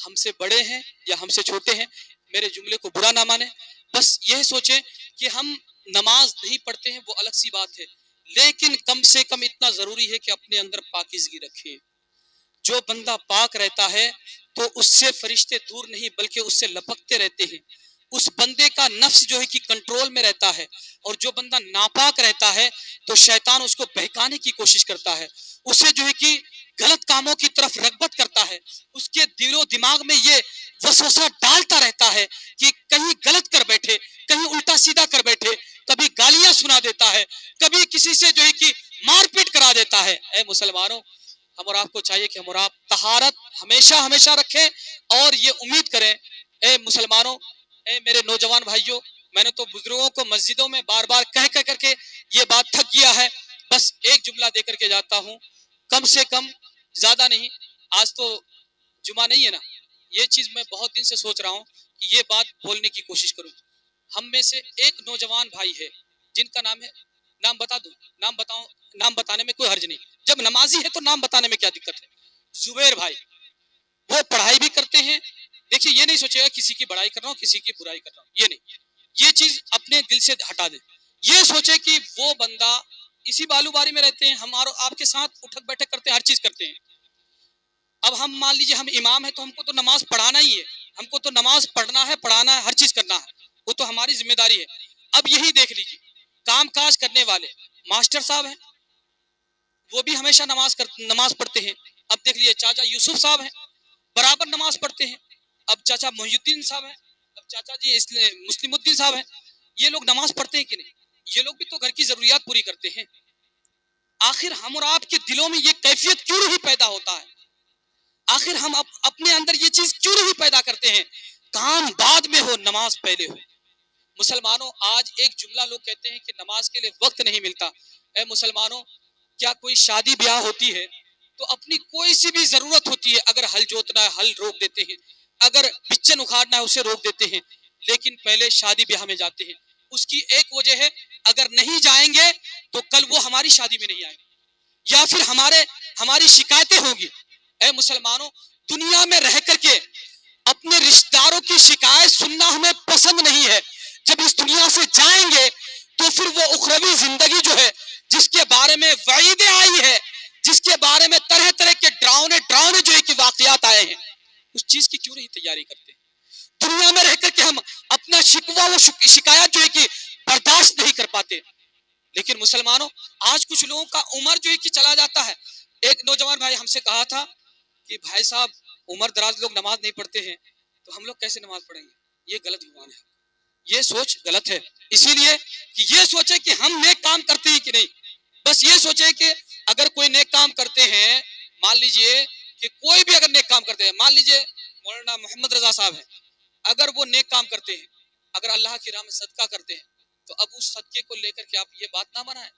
ہم سے بڑے ہیں یا ہم سے چھوٹے ہیں، میرے جملے کو برا نہ مانیں، بس یہ سوچیں کہ ہم نماز نہیں پڑھتے ہیں وہ الگ سی بات ہے، لیکن کم سے کم اتنا ضروری ہے کہ اپنے اندر پاکیزگی رکھیں۔ جو بندہ پاک رہتا ہے تو اس سے فرشتے دور نہیں بلکہ اس سے لپکتے رہتے ہیں، اس بندے کا نفس جو ہے کہ کنٹرول میں رہتا ہے، اور جو بندہ ناپاک رہتا ہے تو شیطان اس کو بہکانے کی کوشش کرتا ہے، اسے جو ہے کہ غلط کاموں کی طرف رغبت کرتا ہے، اس کے دل و دماغ میں یہ وسوسہ ڈالتا رہتا ہے کہ کہیں غلط کر بیٹھے، کہیں الٹا سیدھا کر بیٹھے، کبھی گالیاں سنا دیتا ہے، کبھی کسی سے جو ہے کہ مار پیٹ کرا دیتا ہے۔ اے مسلمانوں، ہم اور آپ کو چاہیے کہ ہم اور آپ طہارت ہمیشہ ہمیشہ رکھیں، اور یہ امید کریں۔ اے مسلمانوں، اے میرے نوجوان بھائیوں، میں نے تو بزرگوں کو مسجدوں میں بار بار کہہ کر کے یہ بات تھک گیا ہے، بس ایک جملہ دے کر کے جاتا ہوں، کم سے کم، زیادہ نہیں، آج تو جمعہ نہیں ہے نا، یہ چیز میں بہت دن سے سوچ رہا ہوں کہ یہ بات بولنے کی کوشش کروں۔ ہم میں سے ایک نوجوان بھائی ہے جن کا نام ہے، نام بتا دوں، نام بتاؤں، نام بتانے میں کوئی حرج نہیں، جب نمازی ہے تو نام بتانے میں کیا دقت ہے؟ زبیر بھائی، وہ پڑھائی بھی کرتے ہیں، دیکھیے یہ نہیں سوچے گا کسی کی بڑائی کر رہا ہوں کسی کی برائی کر رہا ہوں، یہ نہیں، یہ چیز اپنے دل سے ہٹا دیں، یہ سوچے کہ وہ بندہ اسی بالو باری میں رہتے ہیں، ہمارا آپ کے ساتھ اٹھک بیٹھک کرتے ہیں، ہر چیز کرتے ہیں۔ اب ہم مان لیجیے ہم امام ہیں تو ہم کو تو نماز پڑھانا ہی ہے، ہم کو تو نماز پڑھنا ہے، پڑھانا ہے، ہر چیز کرنا ہے، وہ تو ہماری ذمہ داری ہے۔ اب یہی دیکھ لیجیے کام کاج کرنے والے ماسٹر صاحب ہیں، وہ بھی ہمیشہ نماز پڑھتے ہیں۔ اب دیکھ لیجیے چاچا یوسف صاحب ہیں، برابر نماز پڑھتے ہیں۔ اب چاچا محی الدین صاحب ہیں، اب چاچا جی مسلم الدین صاحب ہیں، یہ لوگ نماز پڑھتے ہیں کہ نہیں؟ یہ لوگ بھی تو گھر کی ضروریات پوری کرتے ہیں۔ آخر ہم اور آپ کے دلوں میں یہ کیفیت کیوں نہیں پیدا ہوتا ہے؟ آخر ہم اپنے اندر یہ چیز کیوں نہیں پیدا کرتے ہیں؟ کام بعد میں ہو، نماز پہلے ہو۔ مسلمانوں، آج ایک جملہ لوگ کہتے ہیں کہ نماز کے لیے وقت نہیں ملتا۔ اے مسلمانوں، کیا کوئی شادی بیاہ ہوتی ہے تو اپنی کوئی سی بھی ضرورت ہوتی ہے، اگر ہل جوتنا ہے ہل روک دیتے ہیں، اگر بچن اکھاڑنا ہے اسے روک دیتے ہیں، لیکن پہلے شادی بیاہ میں جاتے ہیں۔ اس کی ایک وجہ ہے، اگر نہیں جائیں گے تو کل وہ ہماری شادی میں نہیں آئیں گے، یا پھر ہماری شکایتیں ہوں گی۔ اے مسلمانوں، دنیا میں رہ کر کے اپنے رشتہ داروں کی شکایت سننا ہمیں پسند نہیں ہے۔ جب اس دنیا سے جائیں گے تو پھر وہ اخروی زندگی جو ہے، جس کے بارے میں وعیدیں آئی ہے، جس کے بارے میں طرح طرح کے ڈراؤنے جو ہے کہ واقعات آئے ہیں، اس چیز کی کیوں نہیں تیاری کرتے؟ دنیا میں رہ کر کے ہم اپنا شکوہ و شکایت جو ہے کہ برداشت نہیں کر پاتے۔ لیکن مسلمانوں، آج کچھ لوگوں کا عمر جو ہے کہ چلا جاتا ہے۔ ایک نوجوان بھائی ہم سے کہا تھا کہ بھائی صاحب، عمر دراز لوگ نماز نہیں پڑھتے ہیں تو ہم لوگ کیسے نماز پڑھیں گے؟ یہ غلط گمان ہے، یہ سوچ غلط ہے۔ اسی لیے کہ یہ سوچے کہ ہم نیک کام کرتے ہیں کہ نہیں، بس یہ سوچے کہ اگر کوئی نیک کام کرتے ہیں، مان لیجئے کہ کوئی بھی اگر نیک کام کرتے ہیں، مان لیجئے مولانا محمد رضا صاحب ہیں، اگر وہ نیک کام کرتے ہیں، اگر اللہ کی راہ میں صدقہ کرتے ہیں، تو اب اس صدقے کو لے کر کے آپ یہ بات نہ بنائیں،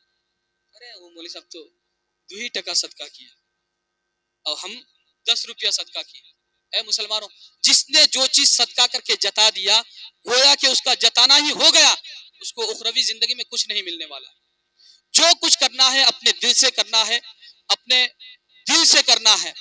ارے وہ مولوی صاحب تو 2 صدقہ کیا اور ہم 10 صدقہ کیے۔ اے مسلمانوں، جس نے جو چیز صدقہ کر کے جتا دیا، گویا کہ اس کا جتانا ہی ہو گیا، اس کو اخروی زندگی میں کچھ نہیں ملنے والا۔ جو کچھ کرنا ہے اپنے دل سے کرنا ہے، اپنے دل سے کرنا ہے۔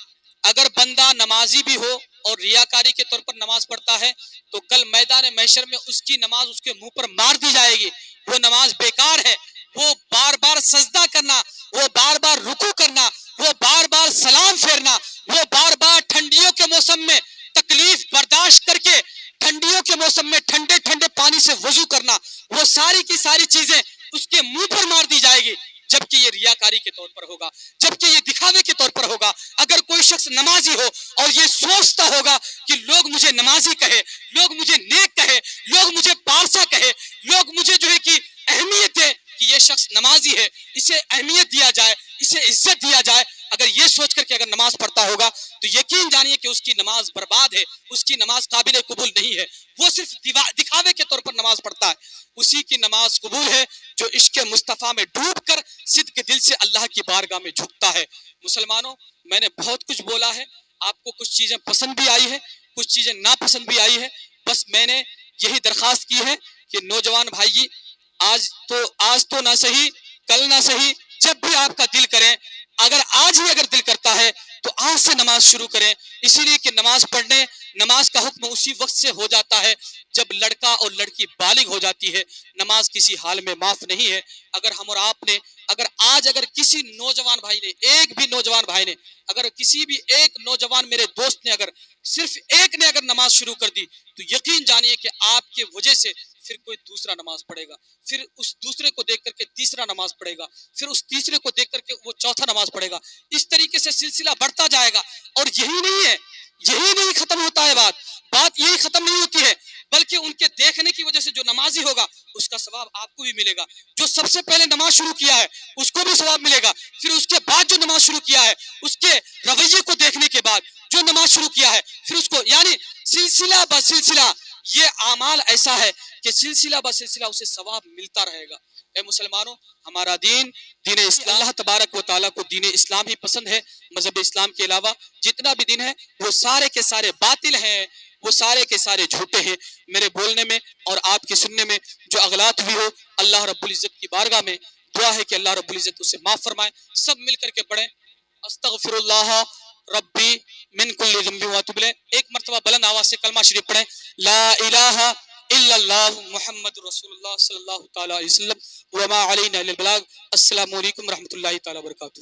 اگر بندہ نمازی بھی ہو اور ریاکاری کے طور پر نماز پڑھتا ہے تو کل میدان محشر میں اس کی نماز اس کے منہ پر مار دی جائے گی، وہ نماز بیکار ہے۔ وہ بار بار سجدہ کرنا، وہ بار بار رکوع کرنا، وہ بار بار سلام پھیرنا، وہ بار بار ٹھنڈیوں کے موسم میں تکلیف برداشت کر کے ٹھنڈیوں کے موسم میں ٹھنڈے ٹھنڈے پانی سے وضو کرنا، وہ ساری کی ساری چیزیں اس کے منہ پر مار دی جائے گی، جبکہ یہ ریاکاری کے طور پر ہوگا، جبکہ یہ دکھاوے کے طور پر ہوگا۔ اگر کوئی شخص نمازی ہو اور یہ سوچتا ہوگا کہ لوگ مجھے نمازی کہے، لوگ مجھے نیک کہے، لوگ مجھے پارسا کہے، لوگ مجھے جو ہے کہ اہمیت دے کہ یہ شخص نمازی ہے، اسے اہمیت دیا جائے، اسے عزت دیا جائے، اگر یہ سوچ کر کے اگر نماز پڑھتا ہوگا تو یقین جانیے کہ اس کی نماز برباد ہے، اس کی نماز قابل قبول نہیں ہے۔ وہ صرف دکھاوے کے طور پر نماز پڑھتا ہے، اسی کی نماز قبول ہے جو عشق مصطفیٰ میں ڈوب کر صدق دل سے اللہ کی بارگاہ میں جھکتا ہے۔ مسلمانوں، میں نے بہت کچھ بولا ہے، آپ کو کچھ چیزیں پسند بھی آئی ہے، کچھ چیزیں ناپسند بھی آئی ہے، بس میں نے یہی درخواست کی ہے کہ نوجوان بھائی، آج تو نہ صحیح، کل نہ صحیح، جب بھی آپ کا دل کرے، اگر آج ہی اگر دل کرتا ہے تو آج سے نماز شروع کریں، اسی لیے کہ نماز پڑھنے نماز کا حکم اسی وقت سے ہو جاتا ہے جب لڑکا اور لڑکی بالغ ہو جاتی ہے. نماز کسی حال میں معاف نہیں ہے. اگر ہم اور آپ نے اگر کسی نوجوان بھائی نے، ایک بھی نوجوان بھائی نے، اگر کسی بھی ایک نوجوان میرے دوست نے اگر صرف ایک نے اگر نماز شروع کر دی تو یقین جانیے کہ آپ کے وجہ سے پھر کوئی دوسرا نماز پڑھے گا، پھر اس دوسرے کو دیکھ کر کے تیسرا نماز پڑھے گا، پھر اس تیسرے کو دیکھ کر کے وہ چوتھا نماز پڑھے گا. اس طریقے سے سلسلہ بڑھتا جائے گا. اور یہی نہیں ہے، یہی نہیں ختم ہوتا ہے. بات یہی ختم نہیں ہوتی ہے، بلکہ ان کے دیکھنے کی وجہ سے جو نمازی ہوگا اس کا ثواب آپ کو بھی ملے گا. جو سب سے پہلے نماز شروع کیا ہے اس کو بھی ثواب ملے گا. پھر اس کے بعد جو نماز شروع کیا ہے اس کے رویے کو دیکھنے کے بعد جو نماز شروع کیا ہے پھر اس کو، یعنی سلسلہ بہ سلسلہ یہ اعمال ایسا ہے کہ سلسلہ بہ سلسلہ اسے ثواب ملتا رہے گا. اے مسلمانوں، ہمارا دین اسلام، اللہ تبارک و تعالیٰ کو دین اسلام ہی پسند ہے. مذہب اسلام کے علاوہ جتنا بھی دین ہے وہ سارے کے سارے باطل ہیں، وہ سارے کے سارے جھوٹے ہیں. میرے بولنے میں اور آپ کے سننے میں جو اغلاط بھی ہو، اللہ رب العزت کی بارگاہ میں دعا ہے کہ اللہ رب العزت اسے معاف فرمائے. سب مل کر کے پڑھیں استغفر اللہ ربی من کل ذنب واتوب الیہ. ایک مرتبہ بلند آواز سے کلمہ شریف پڑھیں، لا الہ الا اللہ محمد رسول اللہ صلی اللہ تعالی علیہ وسلم وما علینا الا البلاغ. السلام علیکم ورحمۃ اللہ تعالی وبرکاتہ.